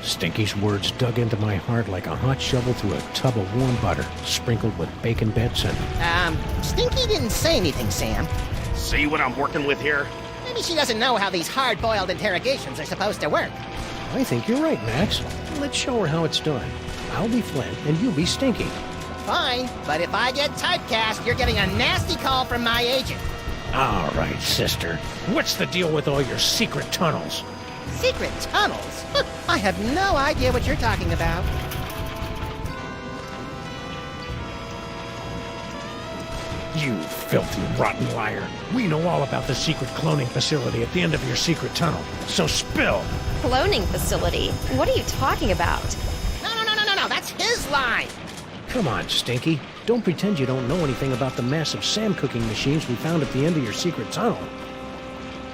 Stinky's words dug into my heart like a hot shovel through a tub of warm butter, sprinkled with bacon bits and... Stinky didn't say anything, Sam. See what I'm working with here? Maybe she doesn't know how these hard-boiled interrogations are supposed to work. I think you're right, Max. Let's show her how it's done. I'll be Flint, and you'll be Stinky. Fine, but if I get typecast, you're getting a nasty call from my agent. All right, sister. What's the deal with all your secret tunnels? Secret tunnels? I have no idea what you're talking about. You filthy, rotten liar. We know all about the secret cloning facility at the end of your secret tunnel. So spill! Cloning facility? What are you talking about? No, that's his line. Come on, Stinky. Don't pretend you don't know anything about the massive Sam cooking machines we found at the end of your secret tunnel.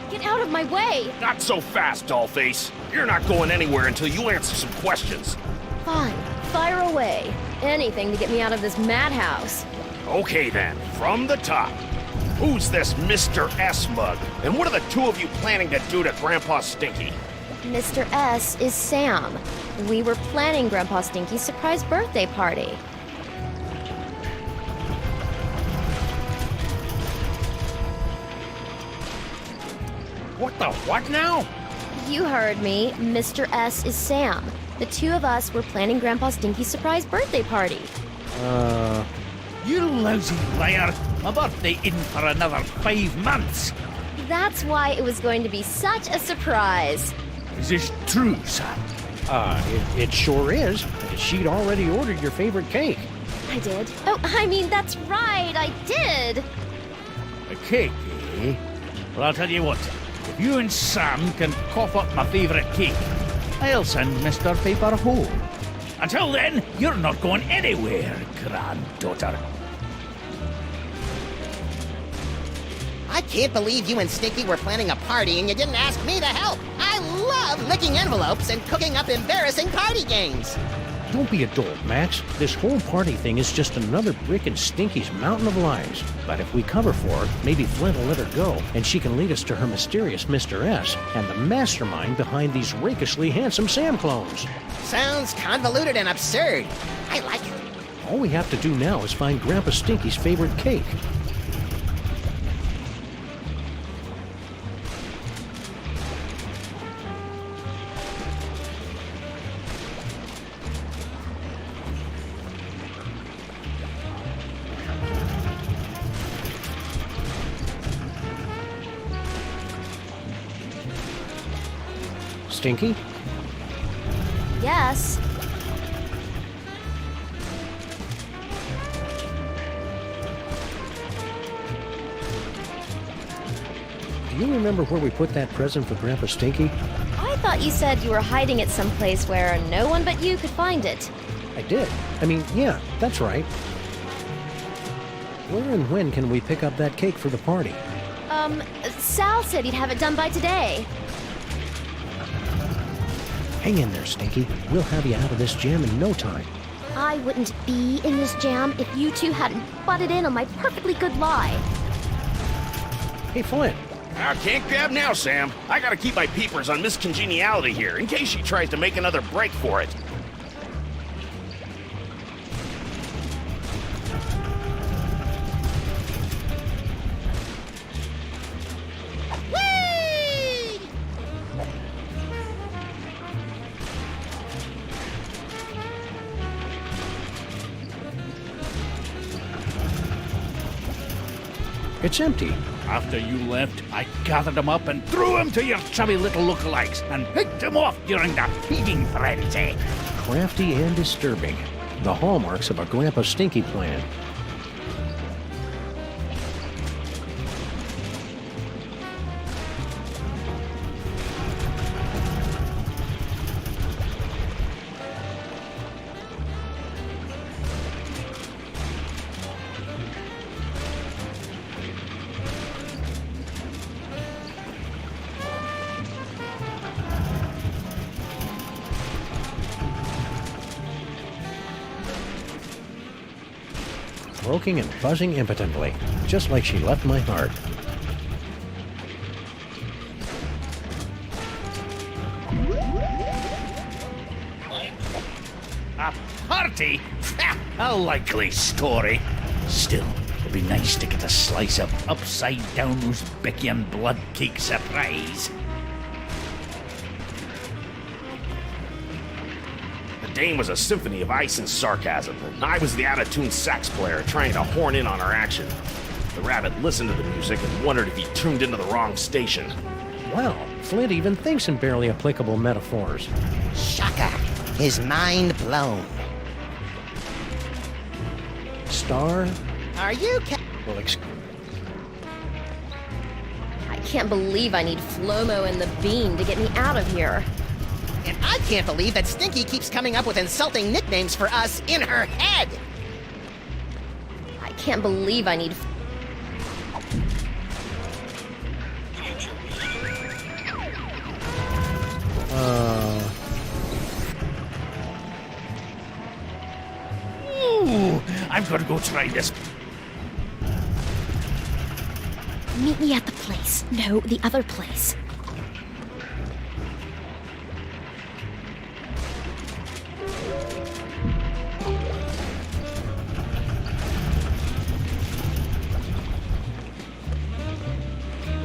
Get out of my way! Not so fast, Dollface. You're not going anywhere until you answer some questions. Fine, fire away. Anything to get me out of this madhouse. Okay then, from the top. Who's this Mr. S mug? And what are the 2 of you planning to do to Grandpa Stinky? Mr. S is Sam. We were planning Grandpa Stinky's surprise birthday party. What the what now? You heard me. Mr. S is Sam. The 2 of us were planning Grandpa Stinky's surprise birthday party. You lousy liar! My birthday isn't for another 5 months! That's why it was going to be such a surprise. Is this true, son? It sure is. She'd already ordered your favorite cake. I did. Oh, I mean, that's right, I did. A cake, eh? Well, I'll tell you what. If you and Sam can cough up my favourite cake, I'll send Mr. Paper home. Until then, you're not going anywhere, granddaughter. I can't believe you and Stinky were planning a party and you didn't ask me to help. I love licking envelopes and cooking up embarrassing party games. Don't be a dolt, Max. This whole party thing is just another brick in Stinky's mountain of lies. But if we cover for her, maybe Flint will let her go, and she can lead us to her mysterious Mr. S and the mastermind behind these rakishly handsome Sam clones. Sounds convoluted and absurd. I like it. All we have to do now is find Grandpa Stinky's favorite cake. Stinky? Yes. Do you remember where we put that present for Grandpa Stinky? I thought you said you were hiding it someplace where no one but you could find it. I did. I mean, yeah, that's right. Where and when can we pick up that cake for the party? Sal said he'd have it done by today. Hang in there, Stinky. We'll have you out of this jam in no time. I wouldn't be in this jam if you two hadn't butted in on my perfectly good lie. Hey, Flint. I can't grab now, Sam. I gotta keep my peepers on Miss Congeniality here, in case she tries to make another break for it. It's empty. After you left, I gathered them up and threw them to your chubby little lookalikes and picked them off during the feeding frenzy. Crafty and disturbing. The hallmarks of a Grandpa Stinky plan. Croaking and buzzing impotently, just like she left my heart. A party? A likely story. Still, it'd be nice to get a slice of upside-down Uzbekian blood cake surprise. The dame was a symphony of ice and sarcasm, and I was the out-of-tune sax player trying to horn in on her action. The rabbit listened to the music and wondered if he tuned into the wrong station. Wow, Flint even thinks in barely applicable metaphors. Shaka, his mind blown. Star? Are you Well, I can't believe I need Flomo and the Bean to get me out of here. And I can't believe that Stinky keeps coming up with insulting nicknames for us in her head! I can't believe I need... Ooh, I've got to go try this. Meet me at the place. No, the other place.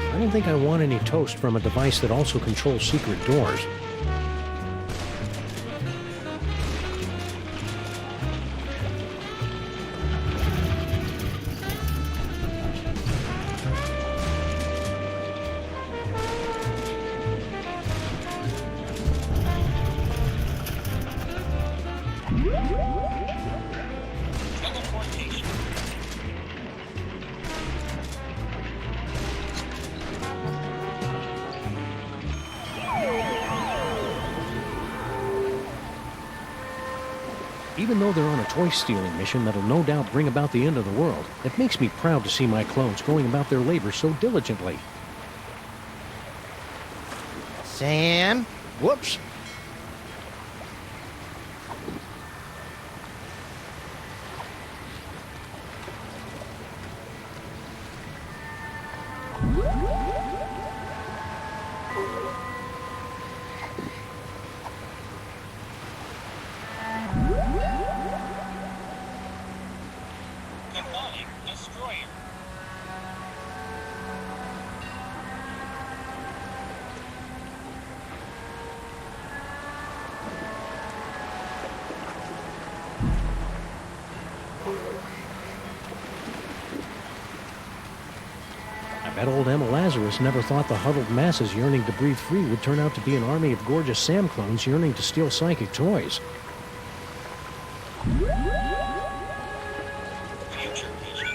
I don't think I want any toast from a device that also controls secret doors. Even though they're on a toy-stealing mission that'll no doubt bring about the end of the world, it makes me proud to see my clones going about their labor so diligently. Sam? Whoops. Calling destroyer. I bet old Emma Lazarus never thought the huddled masses yearning to breathe free would turn out to be an army of gorgeous Sam clones yearning to steal psychic toys. Future vision.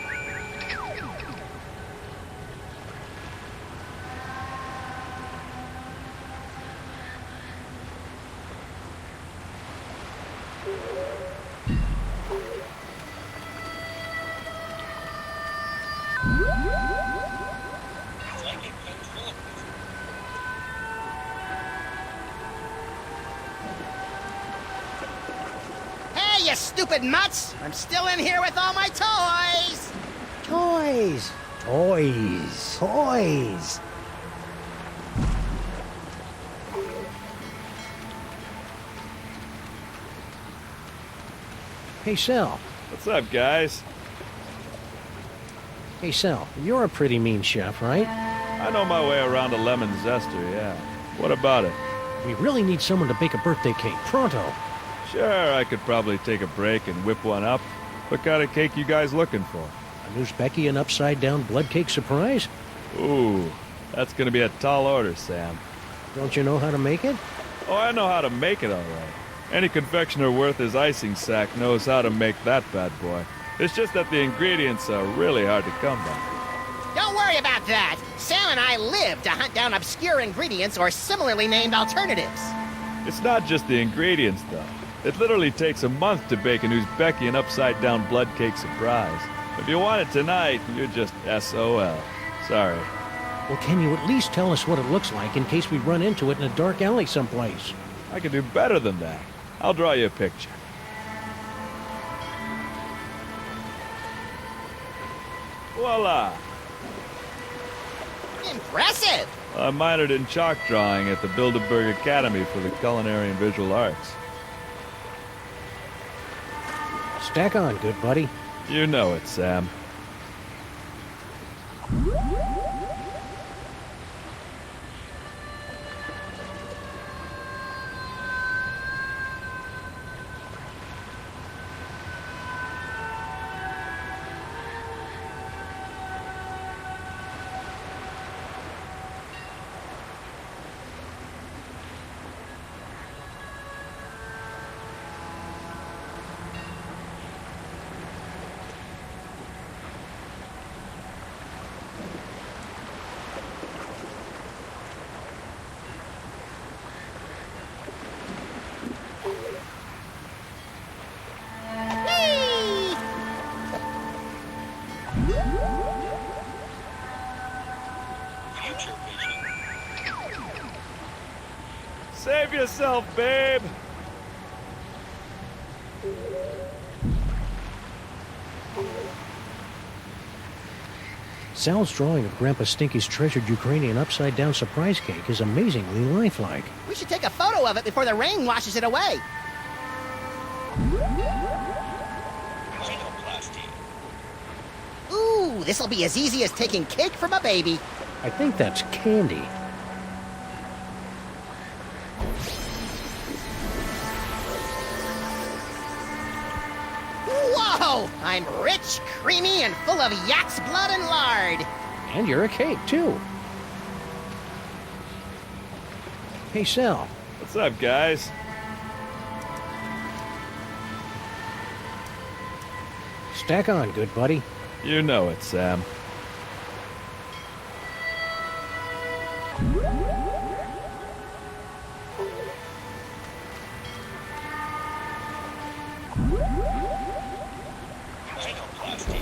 you stupid mutts! I'm still in here with all my toys! Toys! Toys! Toys! Hey, Sal. What's up, guys? Hey, Sal, you're a pretty mean chef, right? I know my way around a lemon zester, yeah. What about it? We really need someone to bake a birthday cake, pronto. Sure, I could probably take a break and whip one up. What kind of cake you guys looking for? A Uzbekian upside-down blood cake surprise? Ooh, that's gonna be a tall order, Sam. Don't you know how to make it? Oh, I know how to make it all right. Any confectioner worth his icing sack knows how to make that bad boy. It's just that the ingredients are really hard to come by. Don't worry about that! Sam and I live to hunt down obscure ingredients or similarly named alternatives. It's not just the ingredients, though. It literally takes a month to bake an Uzbekian upside-down blood cake surprise. If you want it tonight, you're just SOL. Sorry. Well, can you at least tell us what it looks like in case we run into it in a dark alley someplace? I can do better than that. I'll draw you a picture. Voila! Impressive! I minored in chalk drawing at the Bilderberg Academy for the Culinary and Visual Arts. Stack on, good buddy. You know it, Sam. Future vision. Save yourself, babe! Sal's drawing of Grandpa Stinky's treasured Ukrainian upside-down surprise cake is amazingly lifelike. We should take a photo of it before the rain washes it away. Xenoplasty. Ooh, this'll be as easy as taking cake from a baby. I think that's candy. Whoa! I'm rich, creamy, and full of yak's blood and lard. And you're a cake, too. Hey, Sal. What's up, guys? Stack on, good buddy. You know it, Sam. Xenoplasty.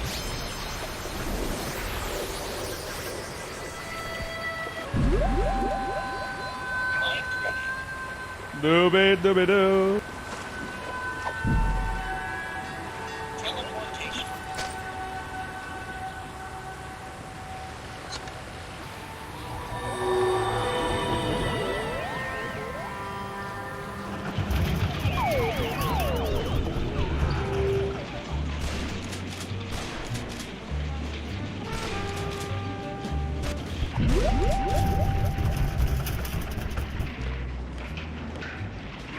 Mind reading. Dooby-dooby-doo. Teleportation.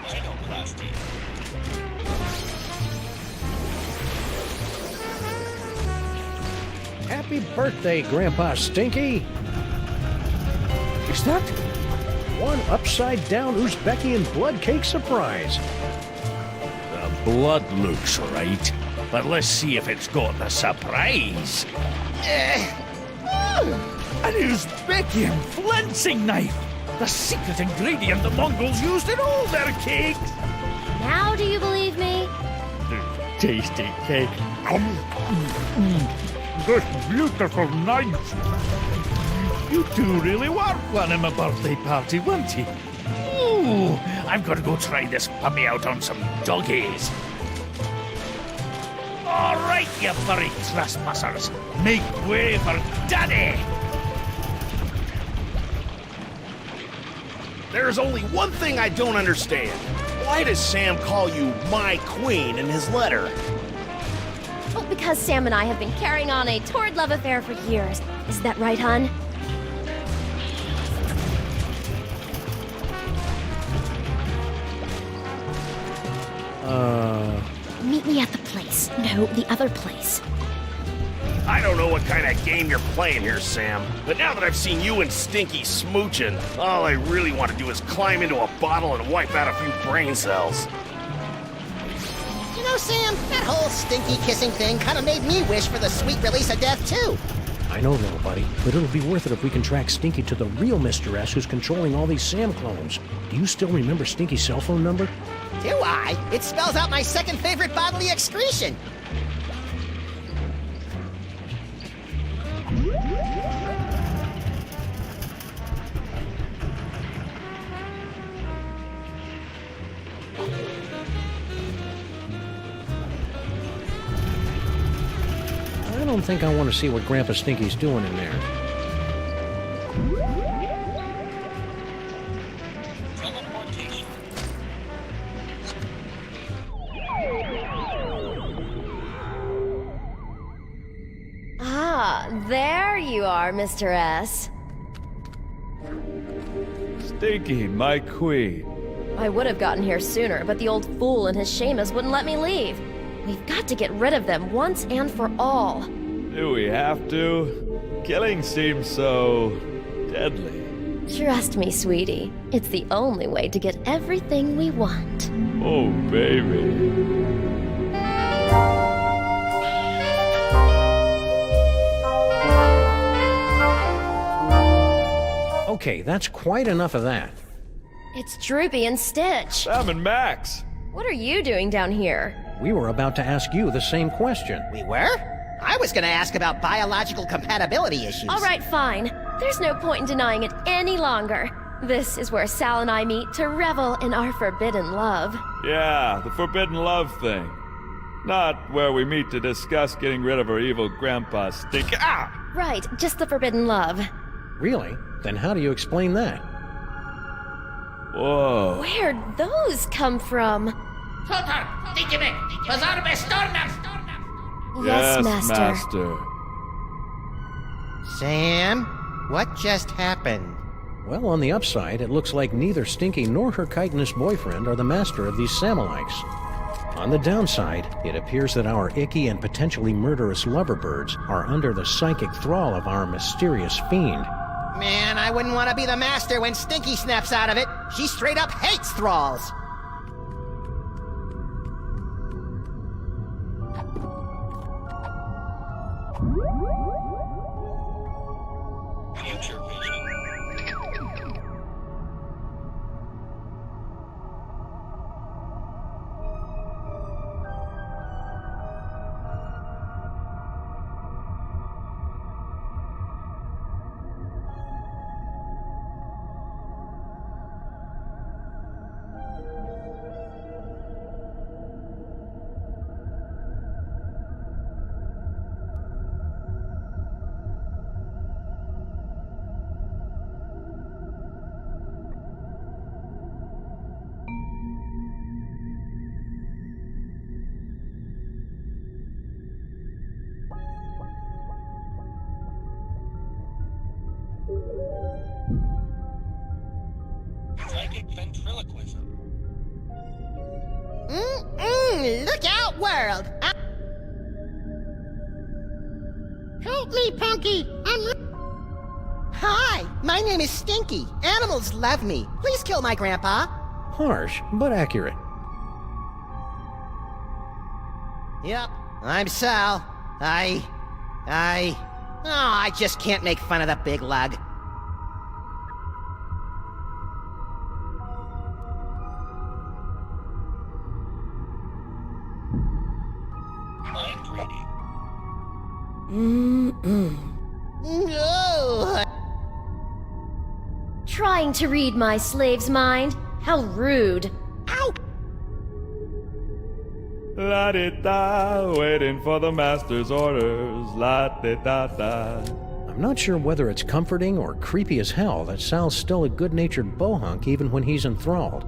Xenoplasty. Happy birthday, Grandpa Stinky! Is that one upside-down Uzbekian blood cake surprise? The blood looks right, but let's see if it's got the surprise. An Uzbekian flensing knife! The secret ingredient the Mongols used in all their cakes! Now do you believe me? Tasty cake. This beautiful knife. You two really were one in my birthday party, weren't you? Ooh, I've got to go try this puppy out on some doggies. All right, you furry trespassers. Make way for Daddy! There's only one thing I don't understand. Why does Sam call you my queen in his letter? Well, because Sam and I have been carrying on a torrid love affair for years. Is that right, hon? Meet me at the place. No, the other place. I don't know what kind of game you're playing here, Sam, but now that I've seen you and Stinky smooching, all I really want to do is climb into a bottle and wipe out a few brain cells. You know, Sam, that whole stinky kissing thing kind of made me wish for the sweet release of death, too. I know, little buddy, but it'll be worth it if we can track Stinky to the real Mr. S who's controlling all these Sam clones. Do you still remember Stinky's cell phone number? Do I? It spells out my second favorite bodily excretion. I don't think I want to see what Grandpa Stinky's doing in there. Teleportation. Ah, there you are, Mr. S. Stinky, my queen. I would have gotten here sooner, but the old fool and his Seamus wouldn't let me leave. We've got to get rid of them once and for all. Do we have to? Killing seems so deadly. Trust me, sweetie. It's the only way to get everything we want. Oh, baby. Okay, that's quite enough of that. It's Droopy and Stitch. Sam and Max. What are you doing down here? We were about to ask you the same question. We were? I was gonna ask about biological compatibility issues. All right, fine. There's no point in denying it any longer. This is where Sal and I meet to revel in our forbidden love. Yeah, the forbidden love thing. Not where we meet to discuss getting rid of our evil grandpa Stinky. Ah! Right, just the forbidden love. Really? Then how do you explain that? Whoa. Where'd those come from? Yes, Master. Sam, what just happened? Well, on the upside, it looks like neither Stinky nor her chitinous boyfriend are the master of these Samalites. On the downside, it appears that our icky and potentially murderous loverbirds are under the psychic thrall of our mysterious fiend. Man, I wouldn't want to be the master when Stinky snaps out of it. She straight up hates thralls. Future vision. Psychic ventriloquism. Look out, world! Help me, Punky! Hi, my name is Stinky. Animals love me. Please kill my grandpa. Harsh, but accurate. Yep, I'm Sal. I just can't make fun of the big lug. Mind reading. No! Trying to read my slave's mind? How rude. Ow! La-di-da, waiting for the master's orders. La-di-da-da. I'm not sure whether it's comforting or creepy as hell that Sal's still a good-natured bohunk even when he's enthralled.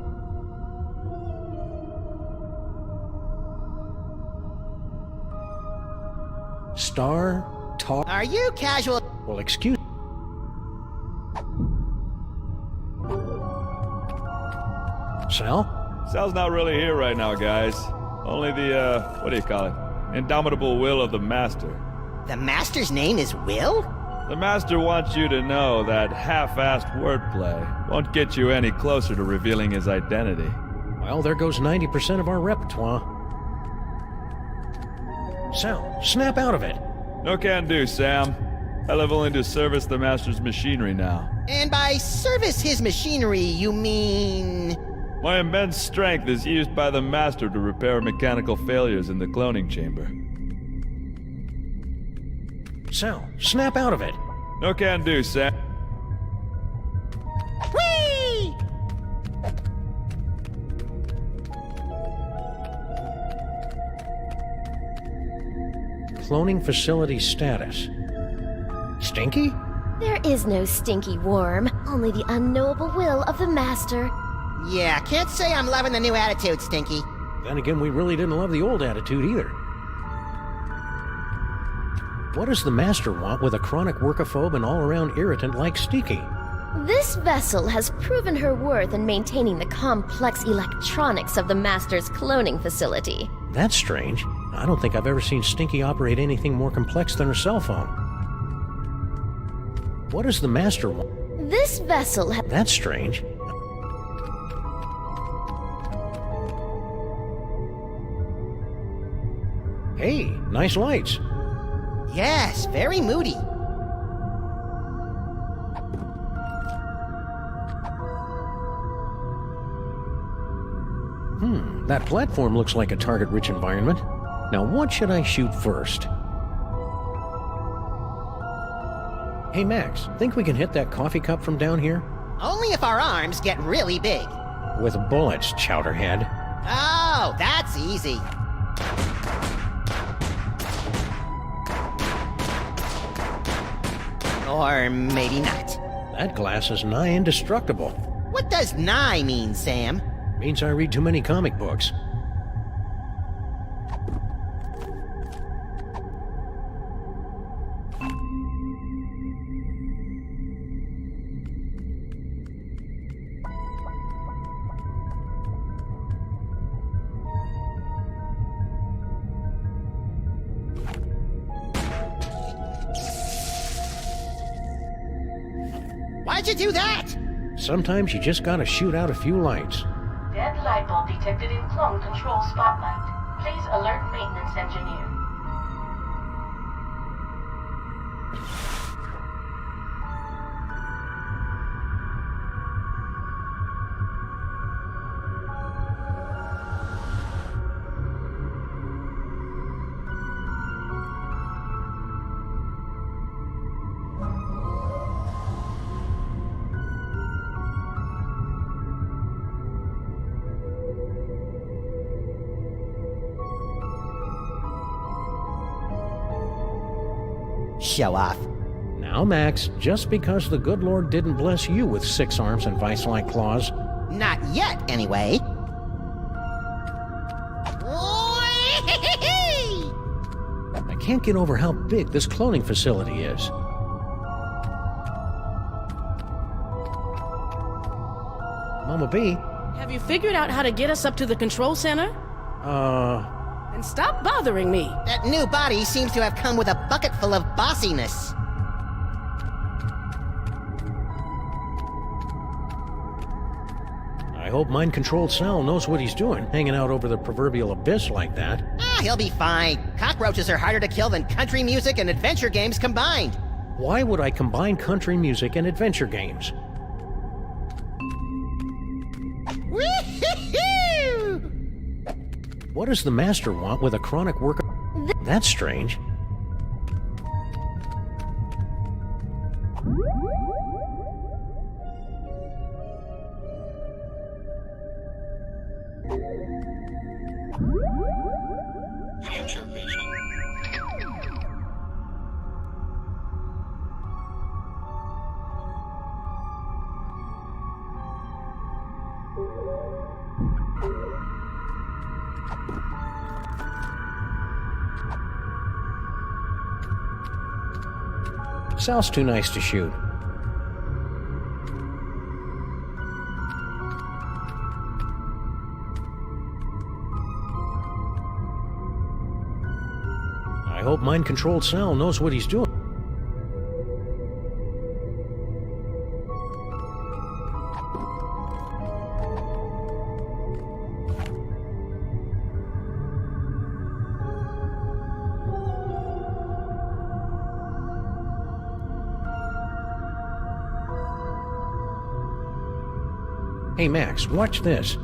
Star, talk... Are you casual? Well, excuse... Sal? Sal's not really here right now, guys. Only the, what do you call it? Indomitable will of the Master. The Master's name is Will? The Master wants you to know that half-assed wordplay won't get you any closer to revealing his identity. Well, there goes 90% of our repertoire. Sal, snap out of it. No can do, Sam. I live only to service the Master's machinery now. And by service his machinery, you mean... My immense strength is used by the Master to repair mechanical failures in the cloning chamber. Sal, snap out of it. No can do, Sam. Whee! Cloning facility status. Stinky? There is no stinky worm, only the unknowable will of the Master. Yeah, can't say I'm loving the new attitude, Stinky. Then again, we really didn't love the old attitude either. What does the Master want with a chronic workophobe and all-around irritant like Stinky? This vessel has proven her worth in maintaining the complex electronics of the Master's cloning facility. That's strange. I don't think I've ever seen Stinky operate anything more complex than her cell phone. What does the Master want? This vessel That's strange. Hey, nice lights. Yes, very moody. That platform looks like a target-rich environment. Now, what should I shoot first? Hey, Max, think we can hit that coffee cup from down here? Only if our arms get really big. With bullets, Chowderhead. Oh, that's easy. Or maybe not. That glass is nigh indestructible. What does nigh mean, Sam? Means I read too many comic books. Why'd you do that? Sometimes you just gotta shoot out a few lights. Dead light bulb detected in clone control spotlight. Please alert maintenance engineer. Show off. Now, Max, just because the good Lord didn't bless you with 6 arms and vice-like claws. Not yet, anyway. I can't get over how big this cloning facility is. Mama B? Have you figured out how to get us up to the control center? And stop bothering me. That new body seems to have come with a bucket full of bossiness. I hope mind-controlled Sal knows what he's doing, hanging out over the proverbial abyss like that. Ah, he'll be fine. Cockroaches are harder to kill than country music and adventure games combined. Why would I combine country music and adventure games? What does the Master want with a chronic worker? That's strange. Future vision. Sal's too nice to shoot. I hope mind-controlled Sal knows what he's doing. Hey Max, watch this.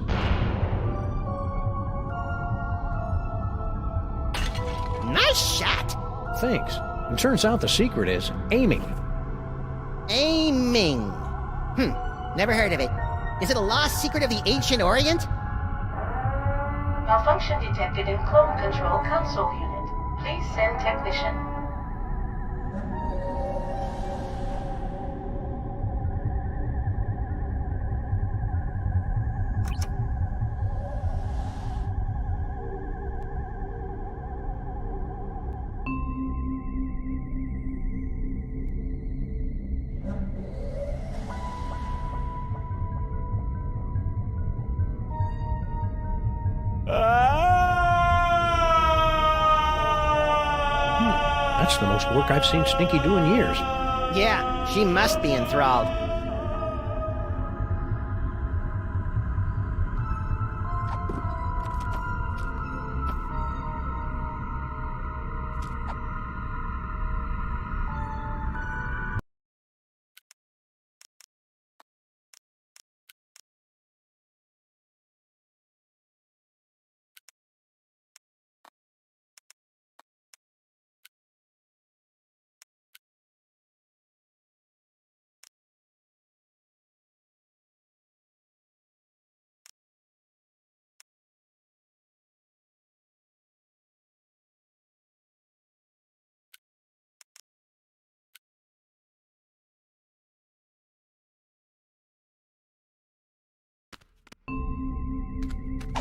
Nice shot! Thanks. It turns out the secret is aiming. Aiming. Never heard of it. Is it a lost secret of the ancient Orient? Malfunction detected in clone control console unit. Please send technician. That's the most work I've seen Stinky do in years. Yeah, she must be enthralled.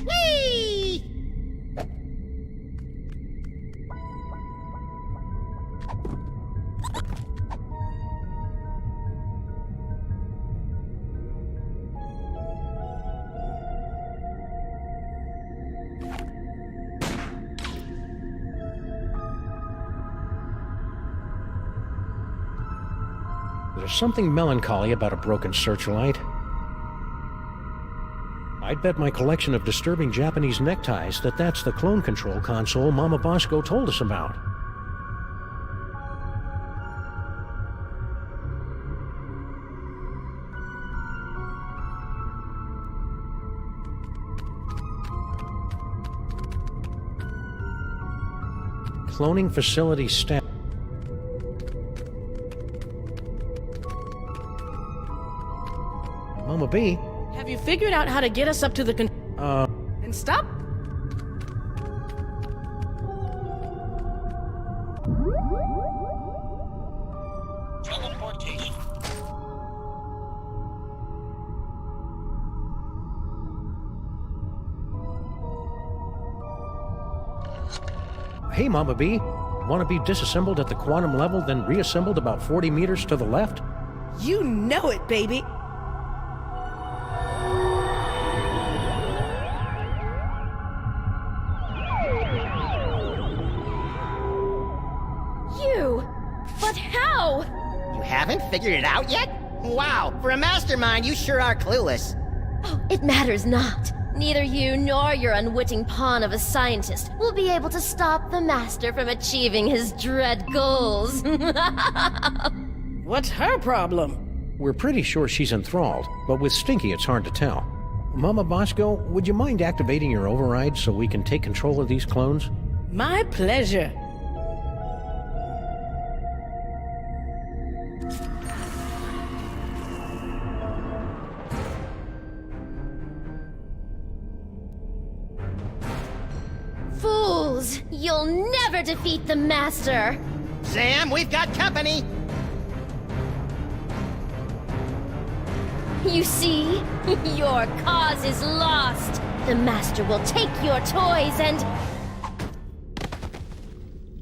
Whee! There's something melancholy about a broken searchlight. I'd bet my collection of disturbing Japanese neckties that that's the clone control console Mama Bosco told us about. Cloning facility staff. Mama B? Have you figured out how to get us up to the and stop? Teleportation. Hey, Mama B. Want to be disassembled at the quantum level, then reassembled about 40 meters to the left? You know it, baby. But how? You haven't figured it out yet? Wow, for a mastermind, you sure are clueless. Oh, it matters not. Neither you nor your unwitting pawn of a scientist will be able to stop the master from achieving his dread goals. What's her problem? We're pretty sure she's enthralled, but with Stinky it's hard to tell. Mama Bosco, would you mind activating your override so we can take control of these clones? My pleasure. Fools! fools! You'll never defeat the Master! Sam, we've got company! You see? Your cause is lost! The Master will take your toys and...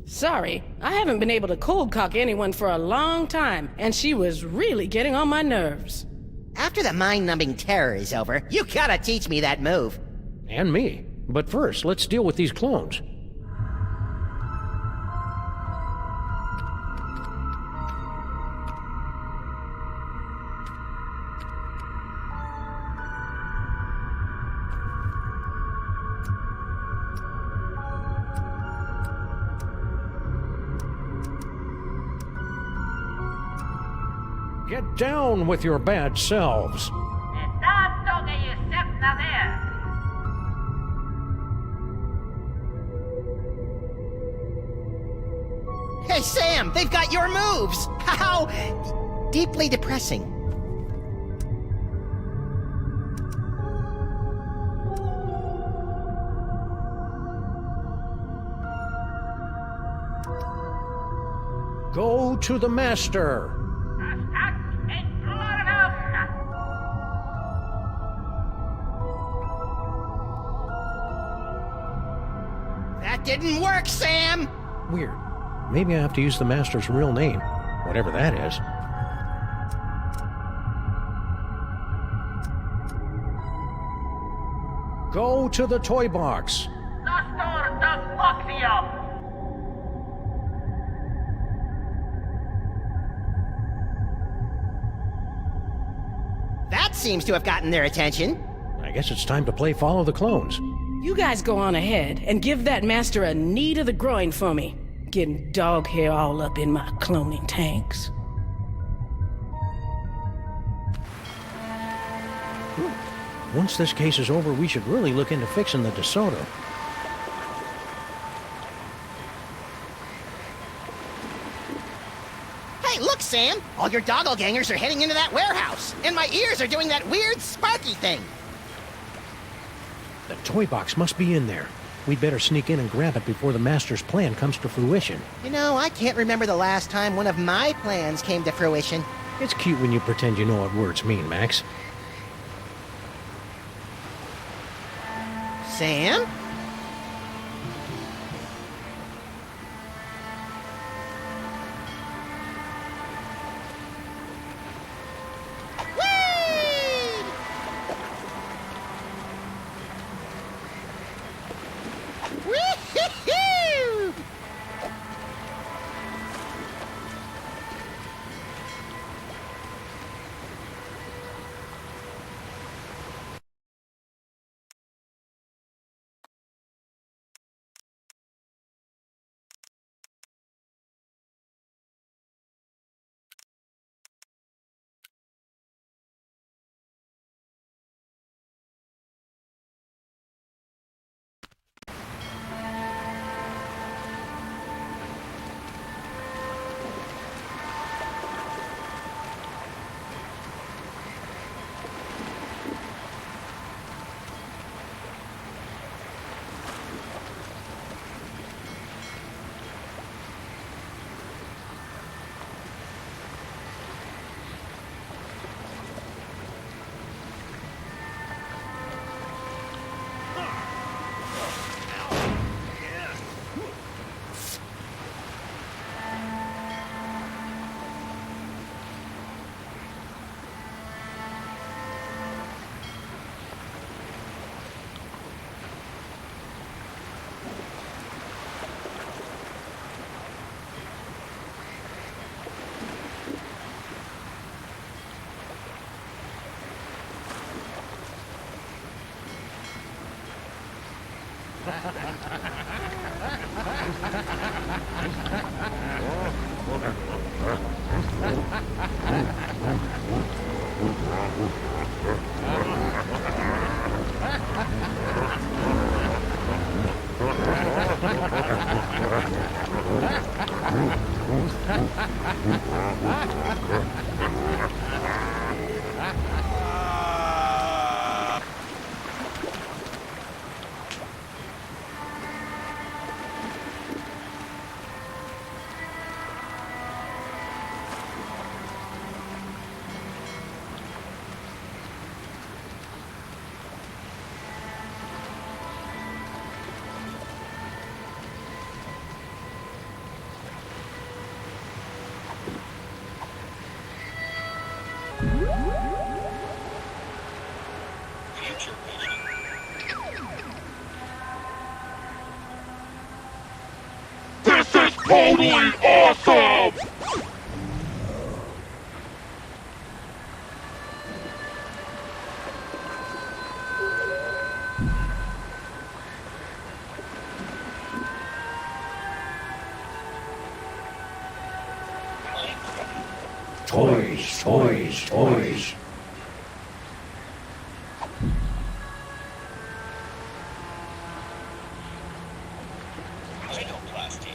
Sorry, I haven't been able to cold cock anyone for a long time, and she was really getting on my nerves. After the mind-numbing terror is over, you gotta teach me that move. And me. But first, let's deal with these clones. Get down with your bad selves. Hey, Sam, they've got your moves! How deeply depressing. Go to the Master. That didn't work, Sam! Weird. Maybe I have to use the Master's real name, whatever that is. Go to the toy box. That seems to have gotten their attention. I guess it's time to play Follow the Clones. You guys go on ahead and give that Master a knee to the groin for me. Getting dog hair all up in my cloning tanks. Once this case is over, we should really look into fixing the DeSoto. Hey, look, Sam! All your doppelgangers are heading into that warehouse, and my ears are doing that weird sparky thing. The toy box must be in there. We'd better sneak in and grab it before the Master's plan comes to fruition. You know, I can't remember the last time one of my plans came to fruition. It's cute when you pretend you know what words mean, Max. Sam? Whee! future vision. This is totally awesome! Toys, toys, toys. Rhinoplasty.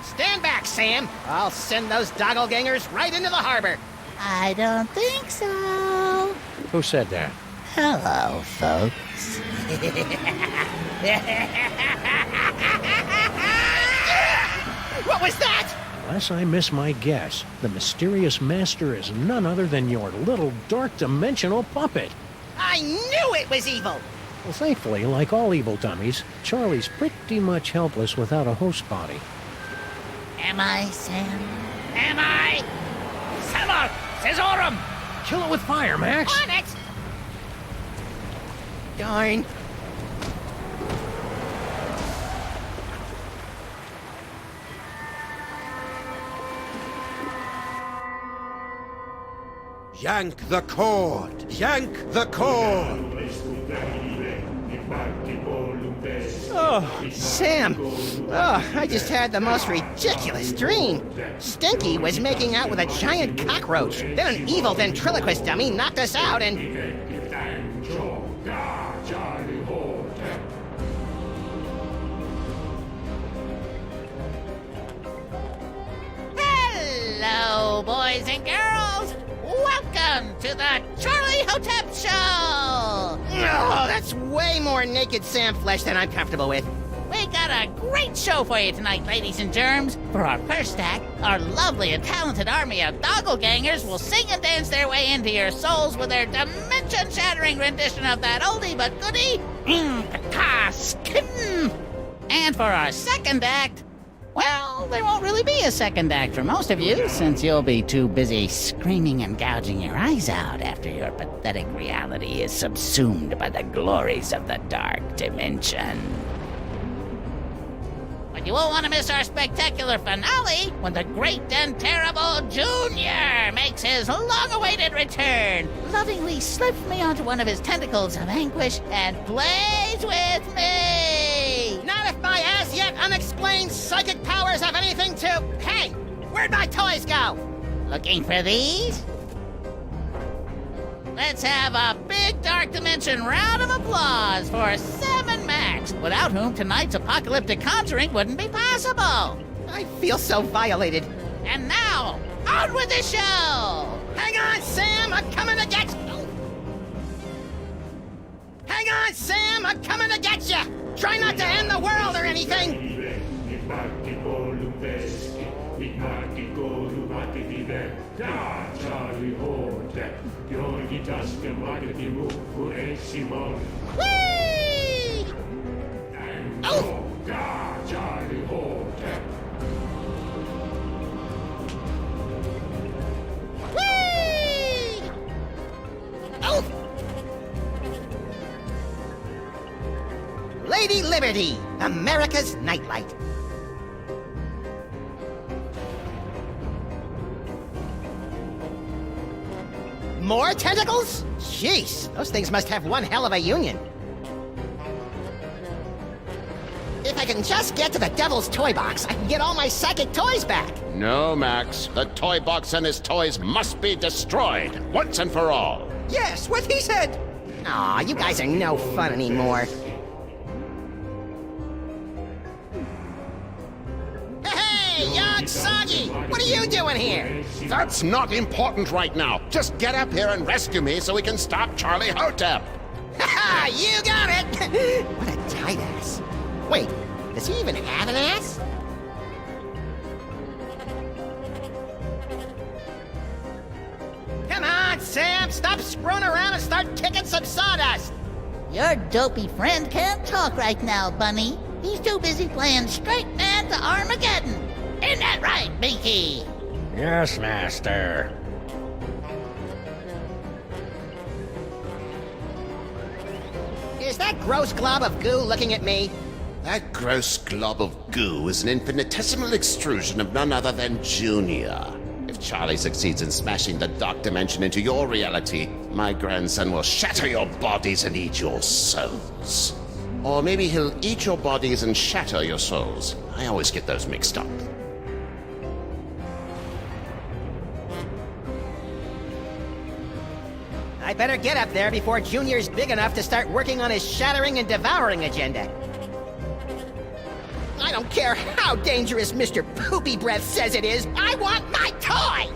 Stand back, Sam. I'll send those doppelgangers right into the harbor. I don't think so. Who said that? Hello, folks. What was that? Unless I miss my guess, the mysterious master is none other than your little dark dimensional puppet. I knew it was evil. Well, thankfully, like all evil dummies, Charlie's pretty much helpless without a host body. Am I, Sam? Am I? Samar! Cesarum! Kill it with fire, Max! On it! Darn. Yank the cord! Yank the cord! Oh, Sam. Oh, I just had the most ridiculous dream. Stinky was making out with a giant cockroach. Then an evil ventriloquist dummy knocked us out and... Hello, boys and girls! Welcome to the Charlie Hotep Show! Oh, that's way more naked Sam flesh than I'm comfortable with. We got a great show for you tonight, ladies and germs. For our first act, our lovely and talented army of doppelgangers will sing and dance their way into your souls with their dimension-shattering rendition of that oldie but goodie, Skin. And for our second act, well, there won't really be a second act for most of you, since you'll be too busy screaming and gouging your eyes out after your pathetic reality is subsumed by the glories of the dark dimension. But you won't want to miss our spectacular finale when the great and terrible Junior makes his long-awaited return, lovingly slips me onto one of his tentacles of anguish and plays with me! Not if my as-yet unexplained psychic powers have anything to... Hey, where'd my toys go? Looking for these? Let's have a big Dark Dimension round of applause for Sam and Max, without whom tonight's apocalyptic conjuring wouldn't be possible. I feel so violated. And now, on with the show! Hang on, Sam, I'm coming to get... Hang on, Sam, I'm coming to get you! Try not to end the world or anything! Whee! Oh! Whee! Oh! Lady Liberty, America's nightlight. More tentacles? Jeez, those things must have one hell of a union. If I can just get to the devil's toy box, I can get all my psychic toys back. No, Max. The toy box and his toys must be destroyed, once and for all. Yes, what he said. Aw, you guys are no fun anymore. Hey, young Soggy! What are you doing here? That's not important right now. Just get up here and rescue me so we can stop Charlie Hotep. Ha! You got it! What a tight ass. Wait, does he even have an ass? Sam! Stop screwing around and start kicking some sawdust! Your dopey friend can't talk right now, Bunny. He's too busy playing straight man to Armageddon. Isn't that right, Binky? Yes, Master. Is that gross glob of goo looking at me? That gross glob of goo is an infinitesimal extrusion of none other than Junior. If Charlie succeeds in smashing the dark dimension into your reality, my grandson will shatter your bodies and eat your souls. Or maybe he'll eat your bodies and shatter your souls. I always get those mixed up. I better get up there before Junior's big enough to start working on his shattering and devouring agenda. I don't care how dangerous Mr. Poopy Breath says it is, I want my toy!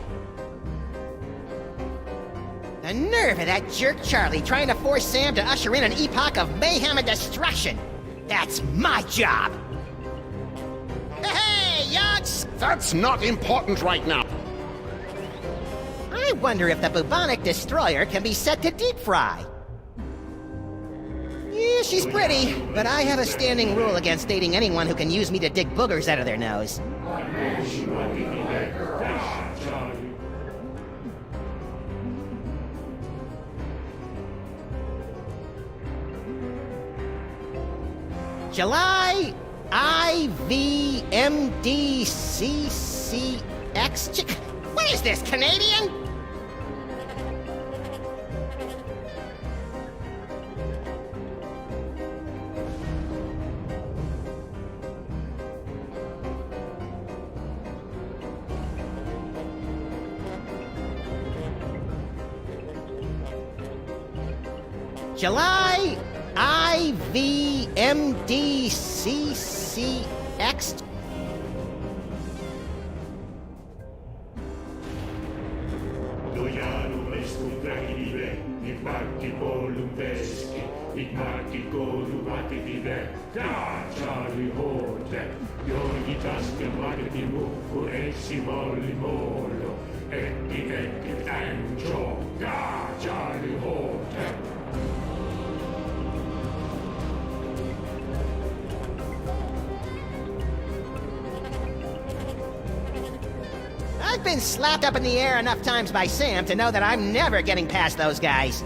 The nerve of that jerk Charlie trying to force Sam to usher in an epoch of mayhem and destruction. That's my job! Hey, Yogs! That's not important right now. I wonder if the bubonic destroyer can be set to deep fry. Yeah, she's pretty, but I have a standing rule against dating anyone who can use me to dig boogers out of their nose. July IVMDCCX. What is this, Canadian? July IVMDCCX. I've been slapped up in the air enough times by Sam to know that I'm never getting past those guys.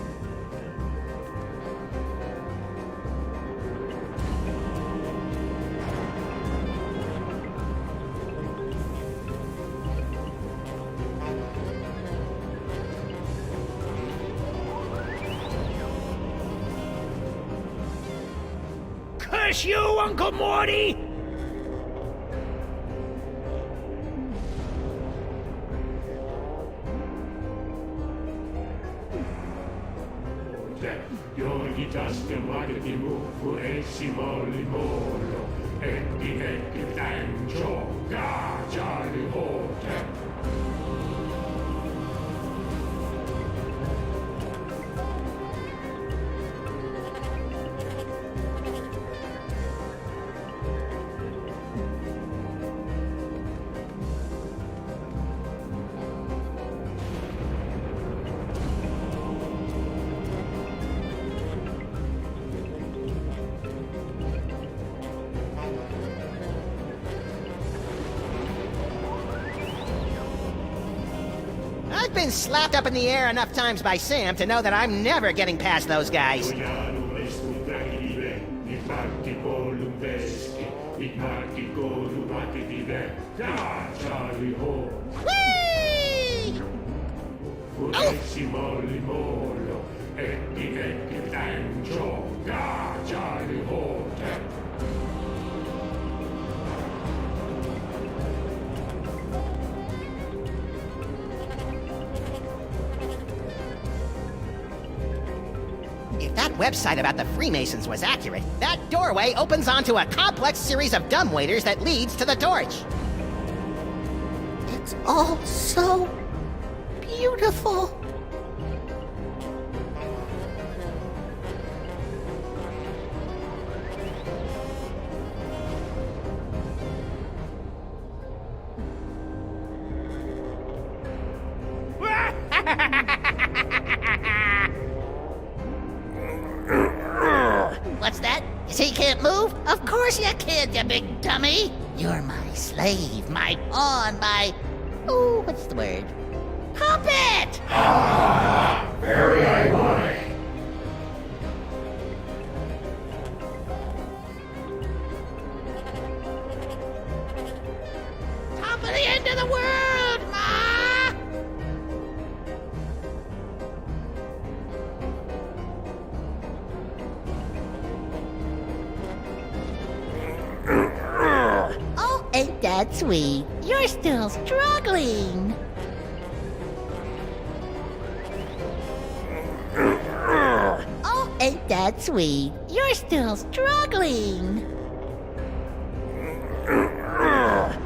Curse you, Uncle Morty! I've been slapped up in the air enough times by Sam to know that I'm never getting past those guys. Whee! If that website about the Freemasons was accurate, that doorway opens onto a complex series of dumbwaiters that leads to the torch. It's all so beautiful. say you can't move? Of course you can, you big dummy. You're my slave, my pawn, my... Oh, what's the word? Puppet! Very ironic. Top of the end of the world, Ma! Oh, ain't that sweet? You're still struggling. Oh, ain't that sweet? You're still struggling.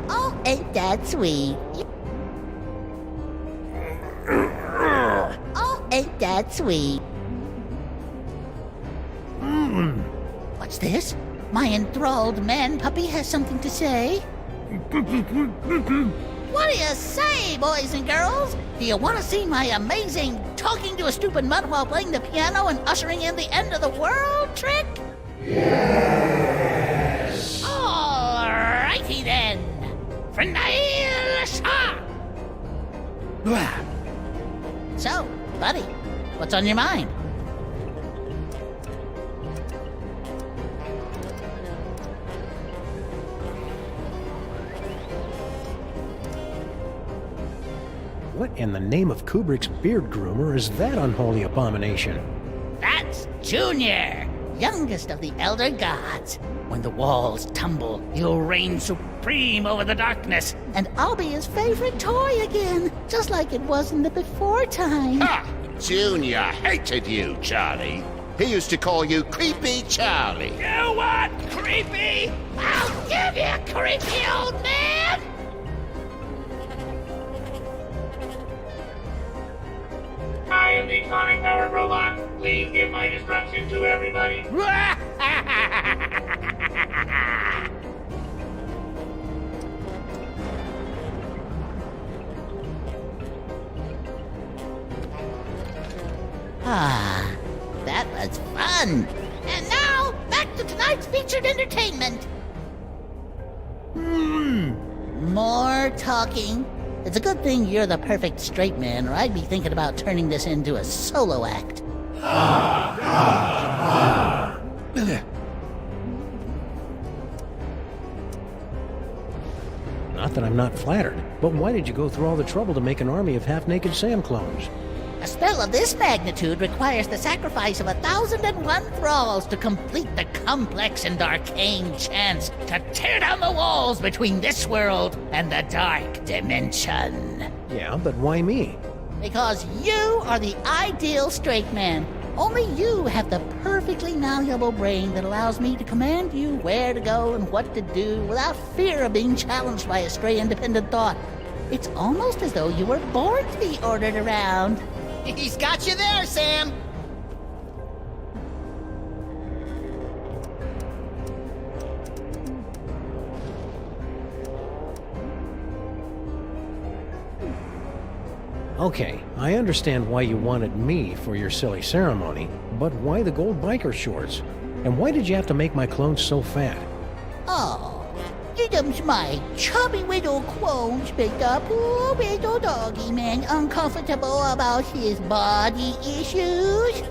Oh, ain't that sweet? Oh, ain't that sweet? What's this? My enthralled man puppy has something to say. What do you say, boys and girls? Do you want to see my amazing talking to a stupid mutt while playing the piano and ushering in the end of the world trick? Yes. Alrighty then. Fernail Shah! So, buddy, what's on your mind? What in the name of Kubrick's beard groomer is that unholy abomination? That's Junior, youngest of the Elder Gods. When the walls tumble, you'll reign supreme over the darkness, and I'll be his favorite toy again, just like it was in the before time. Ha! Junior hated you, Charlie. He used to call you Creepy Charlie. You what? Creepy? I'll give you, creepy old man! I am the sonic powered robot. Please give my instruction to everybody. Ah, that was fun. And now, back to tonight's featured entertainment. More talking. It's a good thing you're the perfect straight man, or I'd be thinking about turning this into a solo act. Not that I'm not flattered, but why did you go through all the trouble to make an army of half-naked Sam clones? A spell of this magnitude requires the sacrifice of 1,001 thralls to complete the complex and arcane chance to tear down the walls between this world and the dark dimension. Yeah, but why me? Because you are the ideal straight man. Only you have the perfectly malleable brain that allows me to command you where to go and what to do without fear of being challenged by a stray independent thought. It's almost as though you were born to be ordered around. He's got you there, Sam. Okay, I understand why you wanted me for your silly ceremony, but why the gold biker shorts? And why did you have to make my clones so fat? Oh, them's my chubby little clones make the poor little doggy man uncomfortable about his body issues.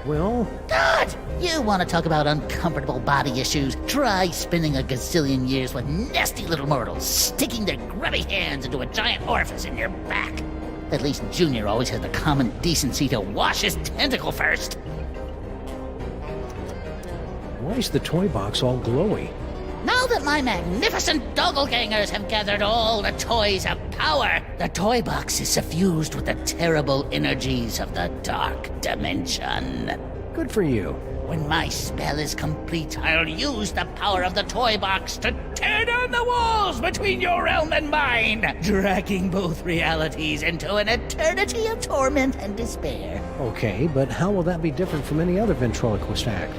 Well, God! You want to talk about uncomfortable body issues? Try spending a gazillion years with nasty little mortals sticking their grubby hands into a giant orifice in your back. At least Junior always had the common decency to wash his tentacle first. why is the toy box all glowy? Now that my magnificent doppelgangers have gathered all the toys of power, the toy box is suffused with the terrible energies of the dark dimension. Good for you. When my spell is complete, I'll use the power of the toy box to tear down the walls between your realm and mine, dragging both realities into an eternity of torment and despair. Okay, but how will that be different from any other ventriloquist act?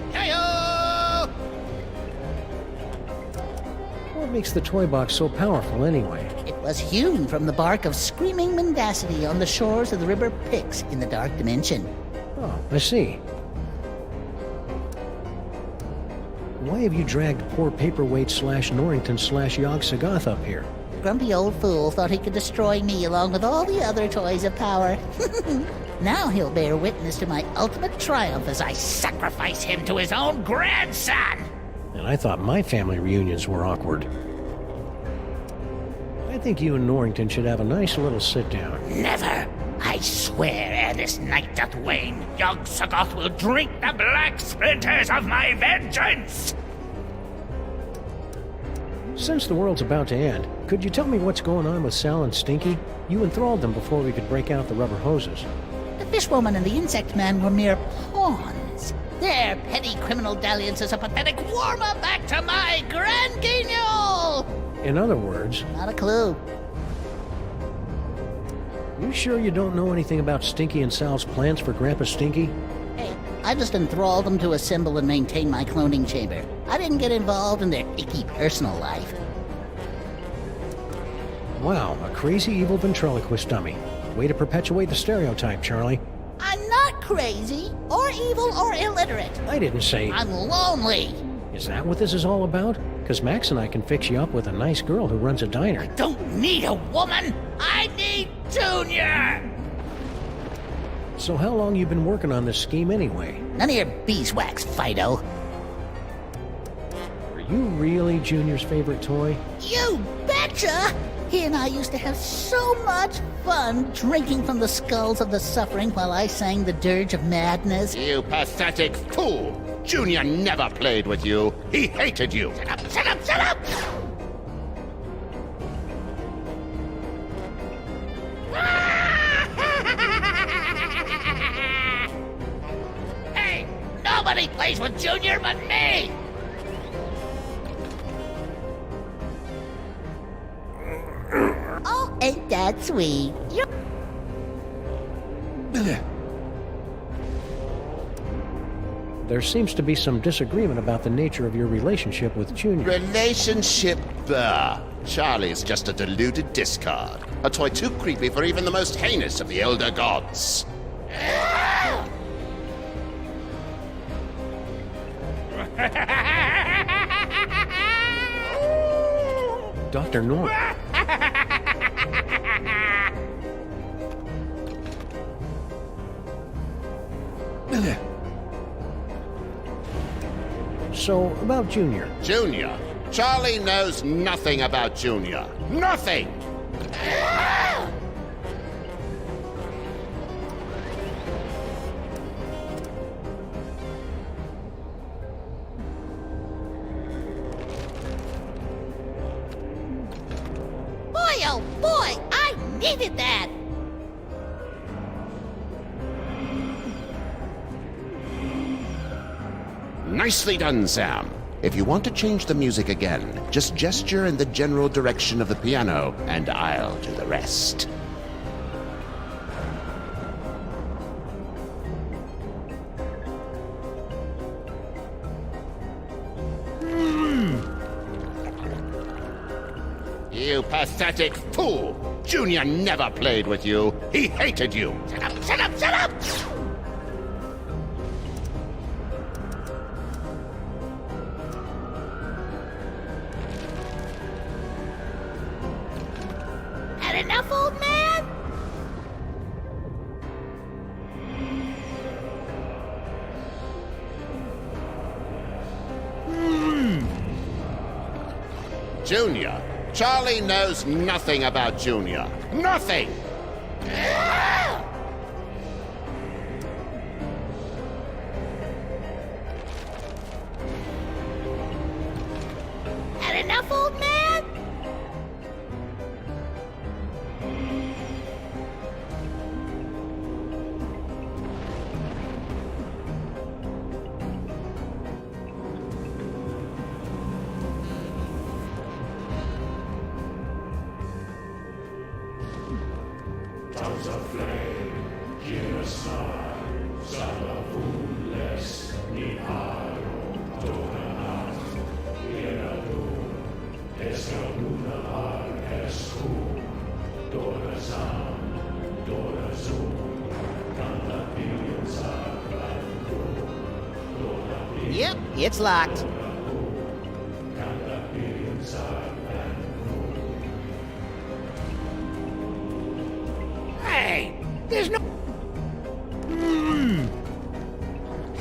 What makes the toy box so powerful anyway? It was hewn from the bark of screaming mendacity on the shores of the river Pyx in the dark dimension. Oh, I see. why have you dragged poor paperweight / Norrington / Yogg Sagoth up here? Grumpy old fool thought he could destroy me along with all the other toys of power. Now he'll bear witness to my ultimate triumph as I sacrifice him to his own grandson! And I thought my family reunions were awkward. I think you and Norrington should have a nice little sit-down. Never! I swear, ere this night doth wane, Yogg Sagoth will drink the black splinters of my vengeance! Since the world's about to end, could you tell me what's going on with Sal and Stinky? You enthralled them before we could break out the rubber hoses. The fishwoman and the insect man were mere pawns. Their petty criminal dalliance is a pathetic warm-up back to my grand guignol! In other words... Not a clue. You sure you don't know anything about Stinky and Sal's plans for Grandpa Stinky? Hey, I just enthralled them to assemble and maintain my cloning chamber. I didn't get involved in their icky personal life. Wow, a crazy evil ventriloquist dummy. Way to perpetuate the stereotype, Charlie. I'm not crazy, or evil, or illiterate. I didn't say... I'm lonely. Is that what this is all about? Because Max and I can fix you up with a nice girl who runs a diner. I don't need a woman. I need Junior! So how long you been working on this scheme anyway? None of your beeswax, Fido. Are you really Junior's favorite toy? You betcha! He and I used to have so much fun drinking from the skulls of the suffering while I sang the dirge of madness. You pathetic fool! Junior never played with you. He hated you. Shut up, shut up, shut up! Hey, nobody plays with Junior but me! Oh, ain't that sweet? There seems to be some disagreement about the nature of your relationship with Junior. Relationship, bah. Charlie's just a deluded discard. A toy too creepy for even the most heinous of the elder gods. Dr. Norm. So, about Junior. Junior? Charlie knows nothing about Junior. Nothing! Boy, oh boy, I needed that! Nicely done, Sam. If you want to change the music again, just gesture in the general direction of the piano, and I'll do the rest. You pathetic fool! Junior never played with you. He hated you. Shut up, shut up, shut up! Had enough, old man? Junior? Charlie knows nothing about Junior. Nothing! Had enough, old man? Yep, it's locked. There's no...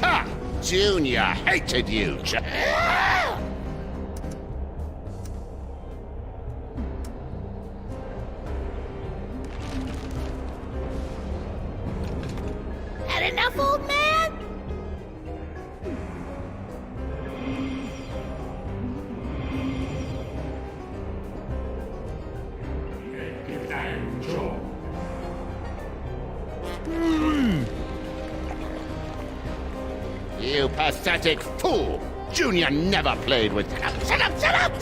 Ha! Junior hated you, Had enough, old man? You pathetic fool! Junior never played with... Shut up, shut up!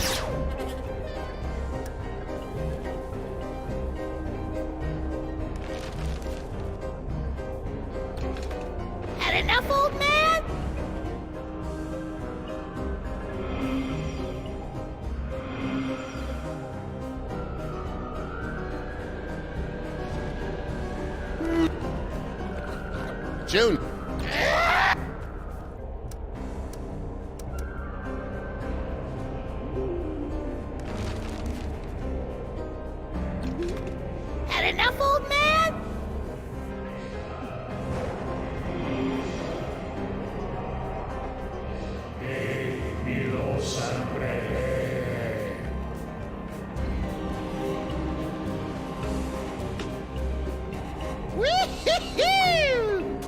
Had enough, old man? June... Had enough, old man? Wee-hee-hoo!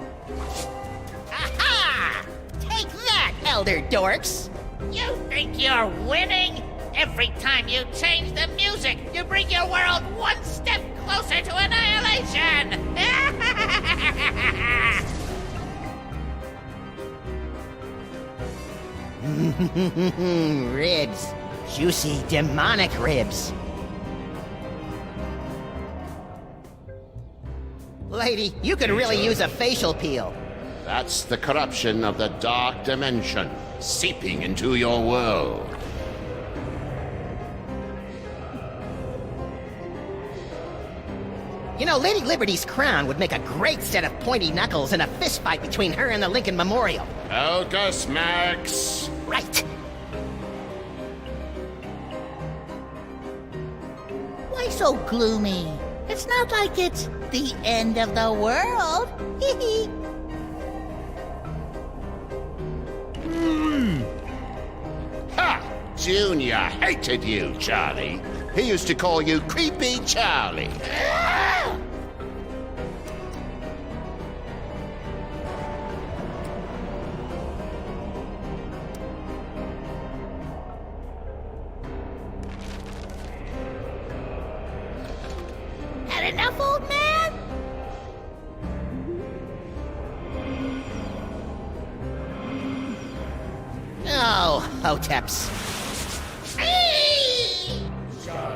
Aha! Take that, elder dorks! You think you're winning? Every time you change the music, you bring your world one step closer to annihilation! Ribs. Juicy, demonic ribs. Lady, you could really use a facial peel. That's the corruption of the dark dimension seeping into your world. You know, Lady Liberty's crown would make a great set of pointy knuckles in a fistfight between her and the Lincoln Memorial. Focus, Max! Right. Why so gloomy? It's not like it's the end of the world. Ha! Junior hated you, Charlie. He used to call you Creepy Charlie. Had enough, old man? Oh, Hoteps.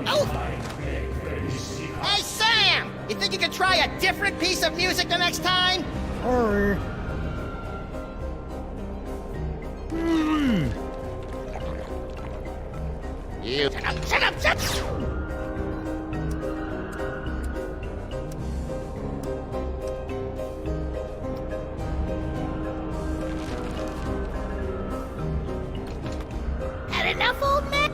Oh! Hey, Sam! You think you could try a different piece of music the next time? You... Shut up, shut up! Had enough, old man?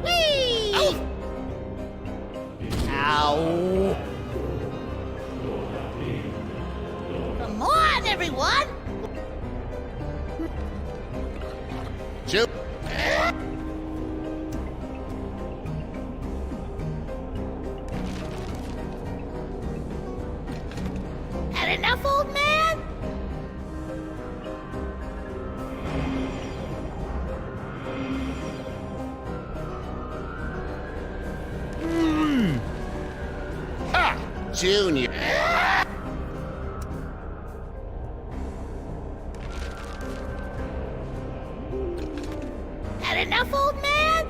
Whee! Oh! Ow! Come on, everyone! Ju... Had enough, old man? Ha! Junior... Had enough, old man?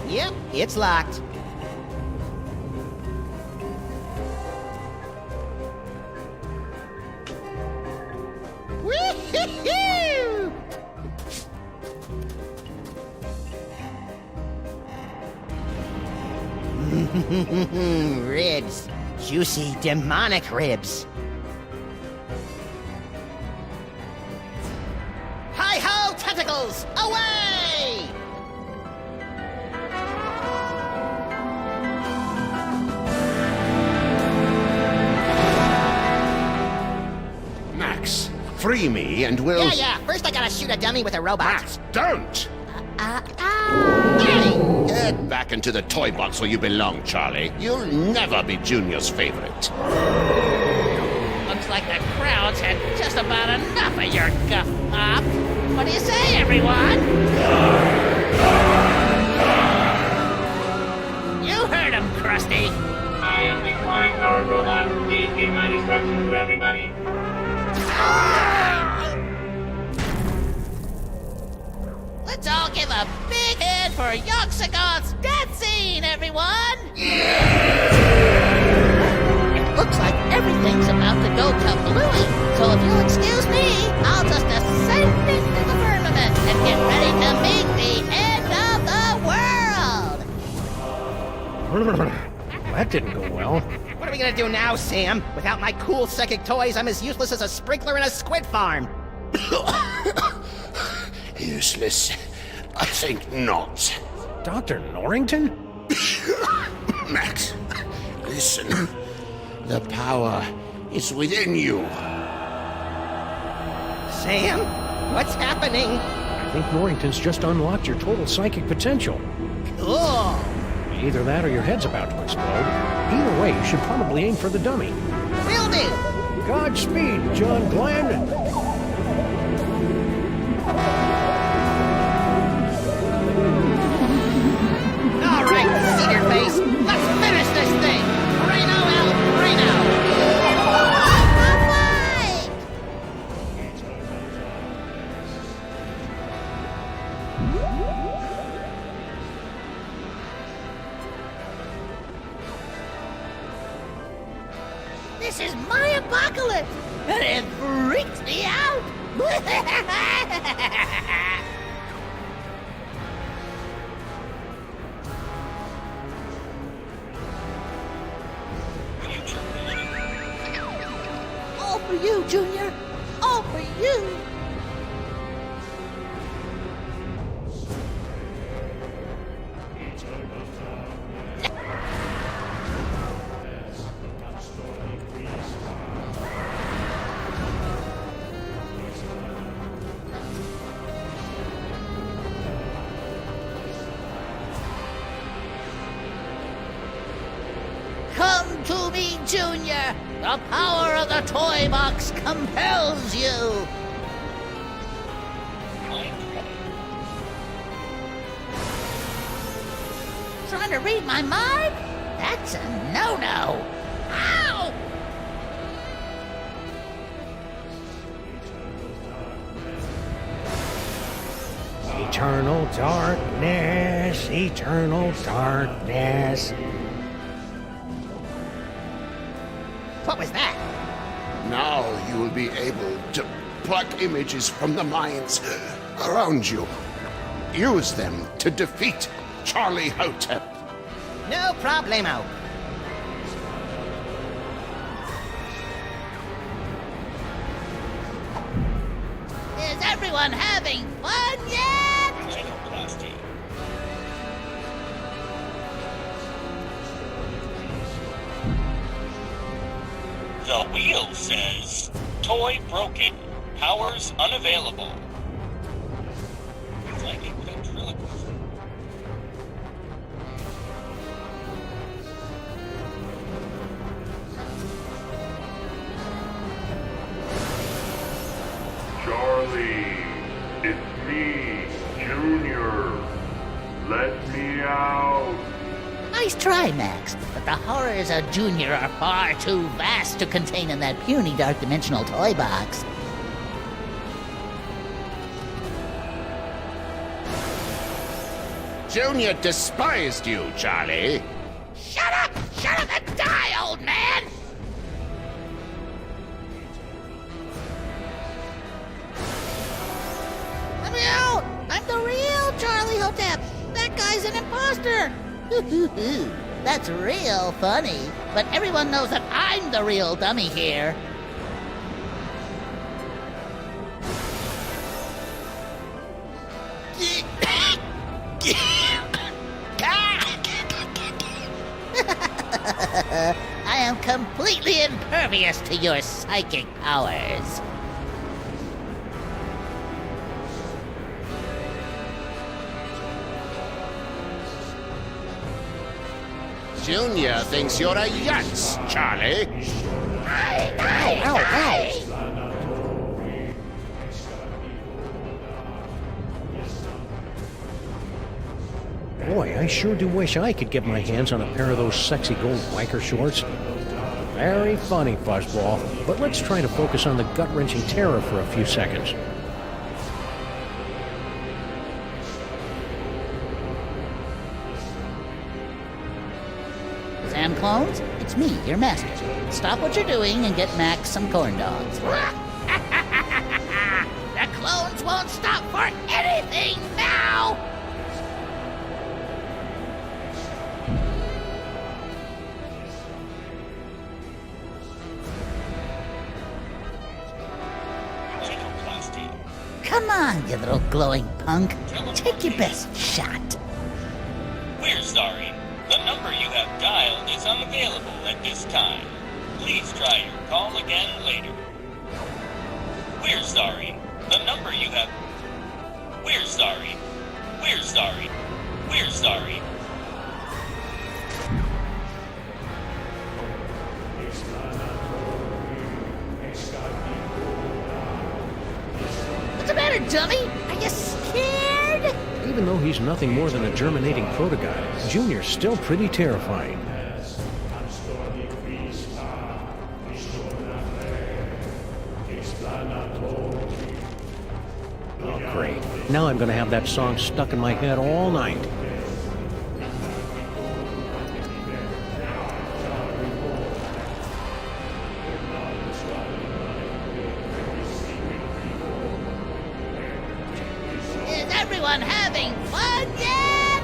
Yep, it's locked. Ribs. Juicy, demonic ribs. Hi-ho, tentacles! Away! Max, free me and we'll... Yeah. First I gotta shoot a dummy with a robot. Max, don't! Hey! Get back into the toy box where you belong, Charlie. You'll never be Junior's favorite. Looks like the crowd's had just about enough of your guff pop. What do you say, everyone? You heard him, Krusty. I am the Flying Power Robot. Please give my instructions to everybody. Let's all give a big hand for Yoxagoth's death scene, everyone! It looks like everything's about to go kablooey, so if you'll excuse me, I'll just ascend into the firmament and get ready to meet the end of the world! That didn't go well. What are we gonna do now, Sam? Without my cool psychic toys, I'm as useless as a sprinkler in a squid farm. Useless? I think not. Dr. Norrington? Max, listen. The power is within you. Sam? What's happening? I think Norrington's just unlocked your total psychic potential. Cool. Either that or your head's about to explode. Either way, you should probably aim for the dummy. Will do. Godspeed, John Glenn. All right, cedar face. Let's finish this thing. Reno El Reno. This is my apocalypse, and it freaks me out! All for you, Junior! All for you! Come to me, Junior! The power of the toy box compels you! Trying to read my mind? That's a no-no! Ow! Eternal darkness, eternal darkness. What was that? Now you will be able to pluck images from the minds around you. Use them to defeat Charlie Hotep. No problemo. Is everyone having fun yet? The wheel says, toy broken, powers unavailable. Psychic ventriloquism. Charlie, it's me, Junior. Let me out. Nice try, Max, but the horrors of Junior are far too vast to contain in that puny dark dimensional toy box. Junior despised you, Charlie. Shut up! Shut up and die, old man! is an imposter. That's real funny. But everyone knows that I'm the real dummy here. I am completely impervious to your psychic powers. Junior thinks you're a yutz, Charlie. Boy, I sure do wish I could get my hands on a pair of those sexy gold biker shorts. Very funny, Fuzzball. But let's try to focus on the gut-wrenching terror for a few seconds. Sam Clones, it's me, your master. Stop what you're doing and get Max some corn dogs. The clones won't stop for anything now! Come on, you little glowing punk. Take your best shot. We're sorry. The number you have dialed is unavailable at this time. Please try your call again later. We're sorry. The number you have... We're sorry. We're sorry. We're sorry. What's the matter, dummy? Are you scared? Even though he's nothing more than a germinating proto-god, Junior's still pretty terrifying. Oh, great. Now I'm gonna have that song stuck in my head all night. Is everyone having fun yet?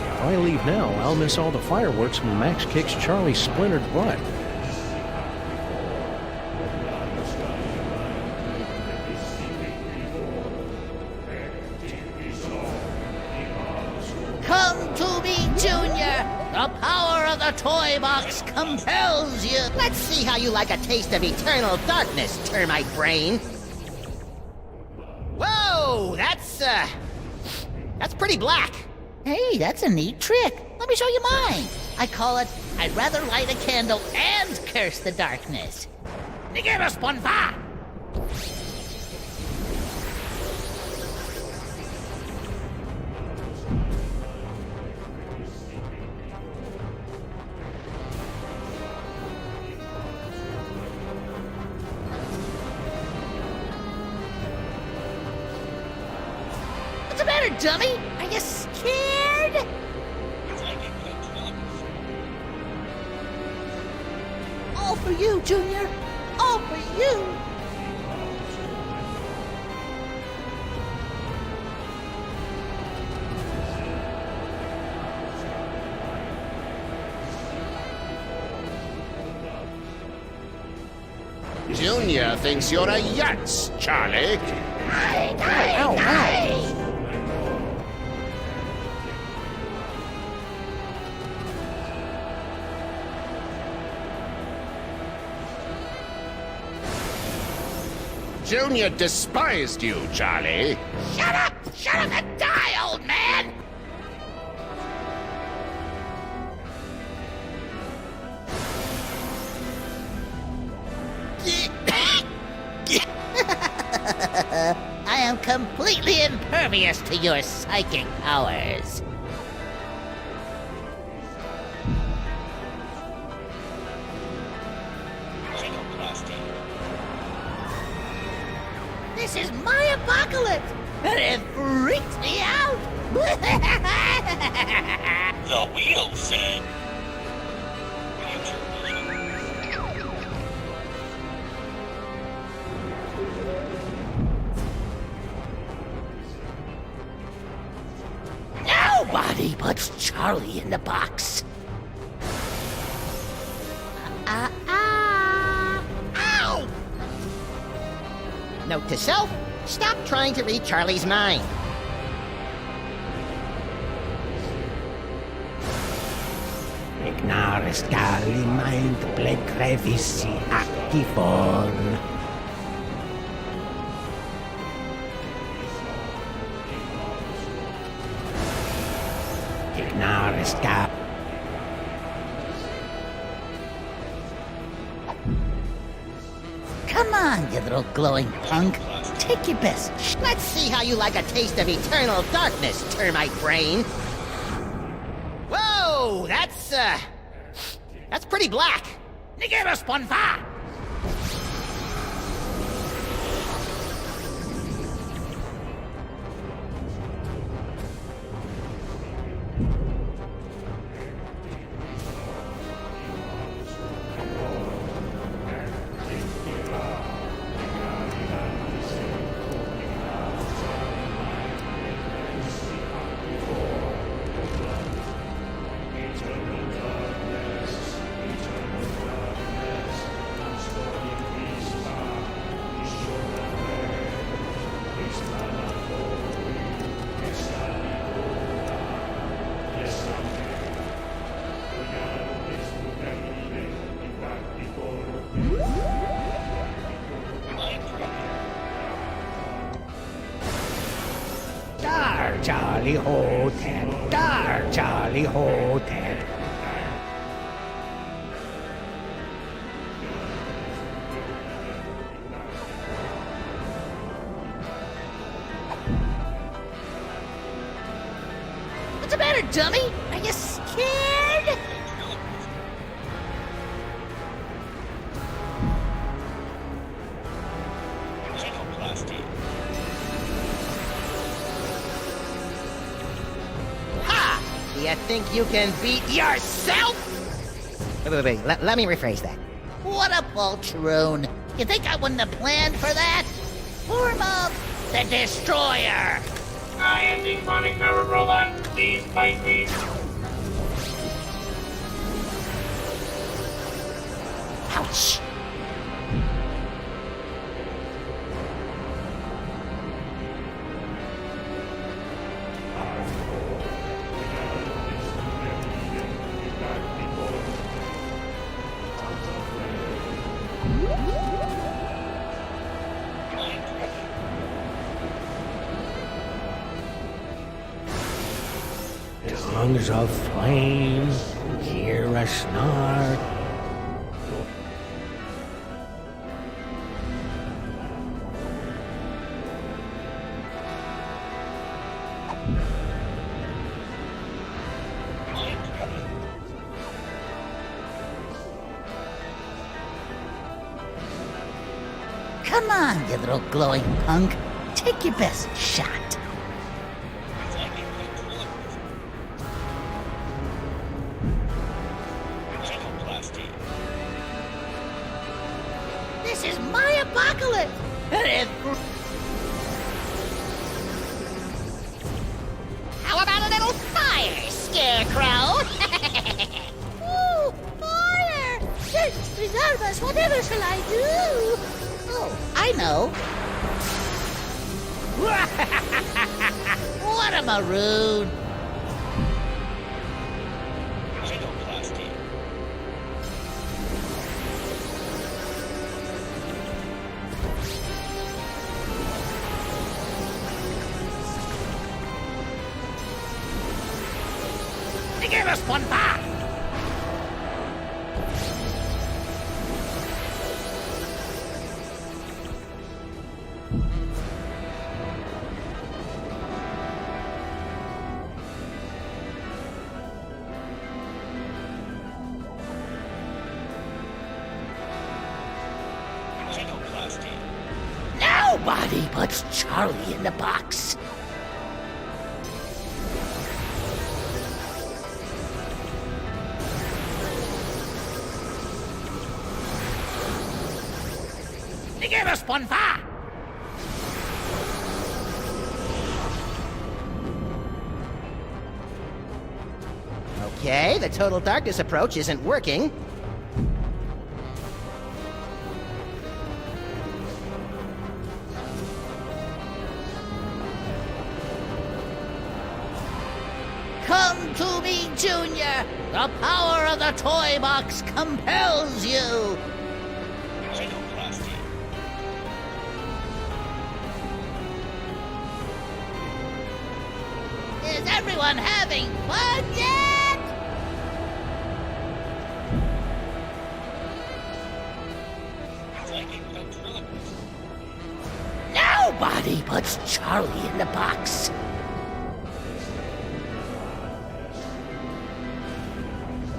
If I leave now, I'll miss all the fireworks when Max kicks Charlie's splintered butt. Come to me, Junior! The power of the toy box compels you! Let's see how you like a taste of eternal darkness, termite brain. Whoa, that's pretty black. Hey, that's a neat trick. Let me show you mine. I call it, I'd rather light a candle and curse the darkness. Nigga, sponfa! What's the matter, dummy? Are you scared? All for you, Junior. All for you. Junior thinks you're a yutz, Charlie. Junior despised you, Charlie. Shut up! Shut up and die, old man! I am completely impervious to your psychic powers. This is my apocalypse, and it freaks me out. The wheel said... in the box. Ow! Note to self, stop trying to read Charlie's mind. Ignaris Charlie mind plegrevici activon. Ignaris Charlie. Come on, you little glowing punk. Take your best. Let's see how you like a taste of eternal darkness, termite brain. Whoa, that's pretty black. Nigeros ponfa! Charlie Hotel, Dar Charlie Hotel. What's the matter, dummy? Are you scared? Do you think you can beat yourself? Wait. Let me rephrase that. What a poltroon. You think I wouldn't have planned for that? Form up the Destroyer. I am the chronic power robot. Please fight me. Ouch. Tongues of flame, hear a snark. Come on, you little glowing punk. Take your best shot. This is my apocalypse! How about a little fire, Scarecrow? Ooh, fire! Regardless, whatever shall I do? Oh, I know. What a maroon! Give us one back! Nobody puts Charlie in the box. Give us one back! Okay, the total darkness approach isn't working. Come to me, Junior! The power of the toy box compels you! I don't trust you. Is everyone having fun yet? It's like a ventriloquist. Nobody puts Charlie in the box.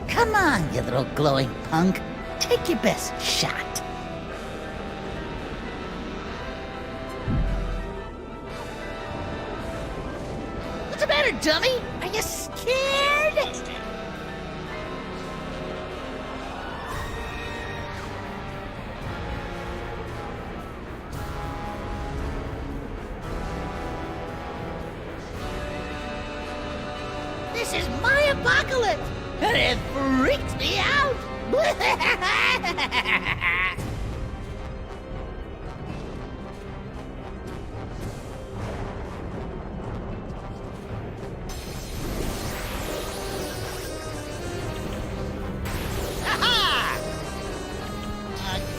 Come on, you little glowing punk. Take your best shot. What's the matter, dummy? Are you scared? This is my apocalypse, and it freaks me out. Aha!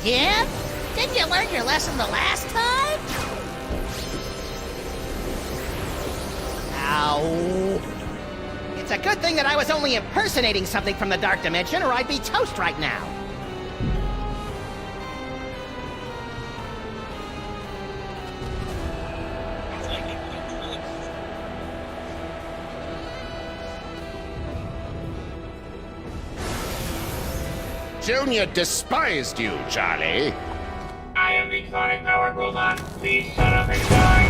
Again? Didn't you learn your lesson the last time? Ow. It's a good thing that I was only impersonating something from the Dark Dimension, or I'd be toast right now. It's like a ventriloquist. Junior despised you, Charlie. I am the sonic-powered robot. Please shut up and die.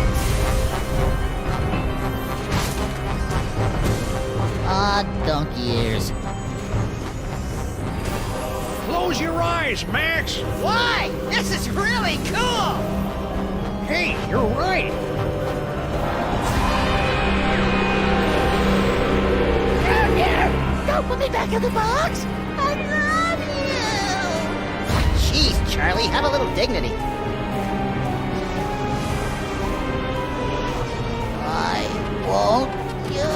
Aw, donkey ears. Close your eyes, Max! Why? This is really cool! Hey, you're right! Don't put me back in the box! I love you! Jeez, Charlie, have a little dignity. Why won't you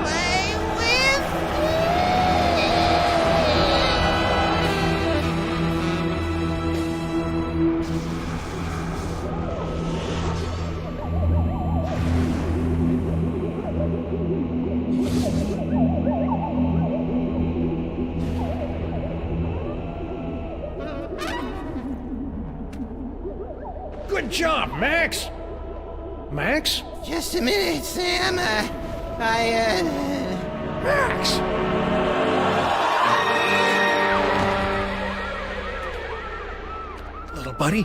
play with Good job, Max! Max? Just a minute, Sam. Max! Little buddy?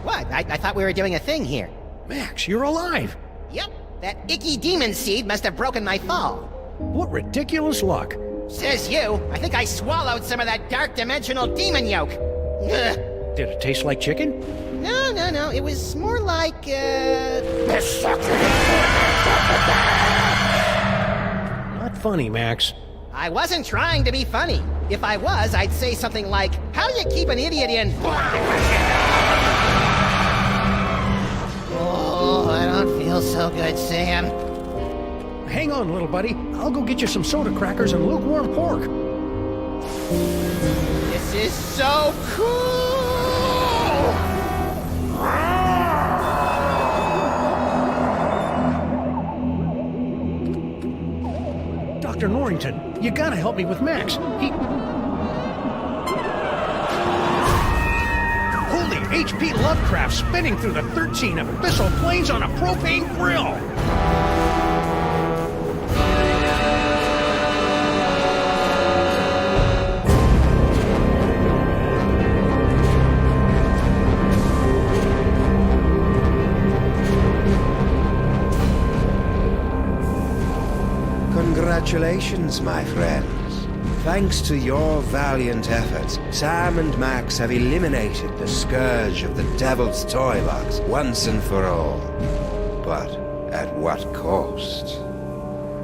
What? I thought we were doing a thing here. Max, you're alive! Yep, that icky demon seed must have broken my fall. What ridiculous luck! Says you. I think I swallowed some of that dark dimensional demon yolk. Ugh. Did it taste like chicken? No. It was more like, Not funny, Max. I wasn't trying to be funny. If I was, I'd say something like, how do you keep an idiot in... Oh, I don't feel so good, Sam. Hang on, little buddy. I'll go get you some soda crackers and lukewarm pork. This is so cool! Dr. Norrington, you gotta help me with Max. Holy H.P. Lovecraft spinning through the 13 abyssal planes on a propane grill! Congratulations, my friends. Thanks to your valiant efforts, Sam and Max have eliminated the scourge of the Devil's Toy Box once and for all. But at what cost?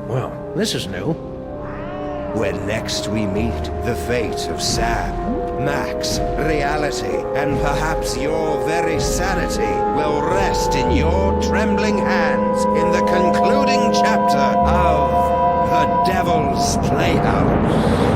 Well, this is new. When next we meet, the fate of Sam, Max, reality, and perhaps your very sanity will rest in your trembling hands in the concluding chapter of The Devil's Playhouse.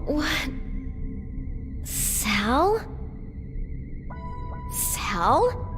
What? Sal? Sal?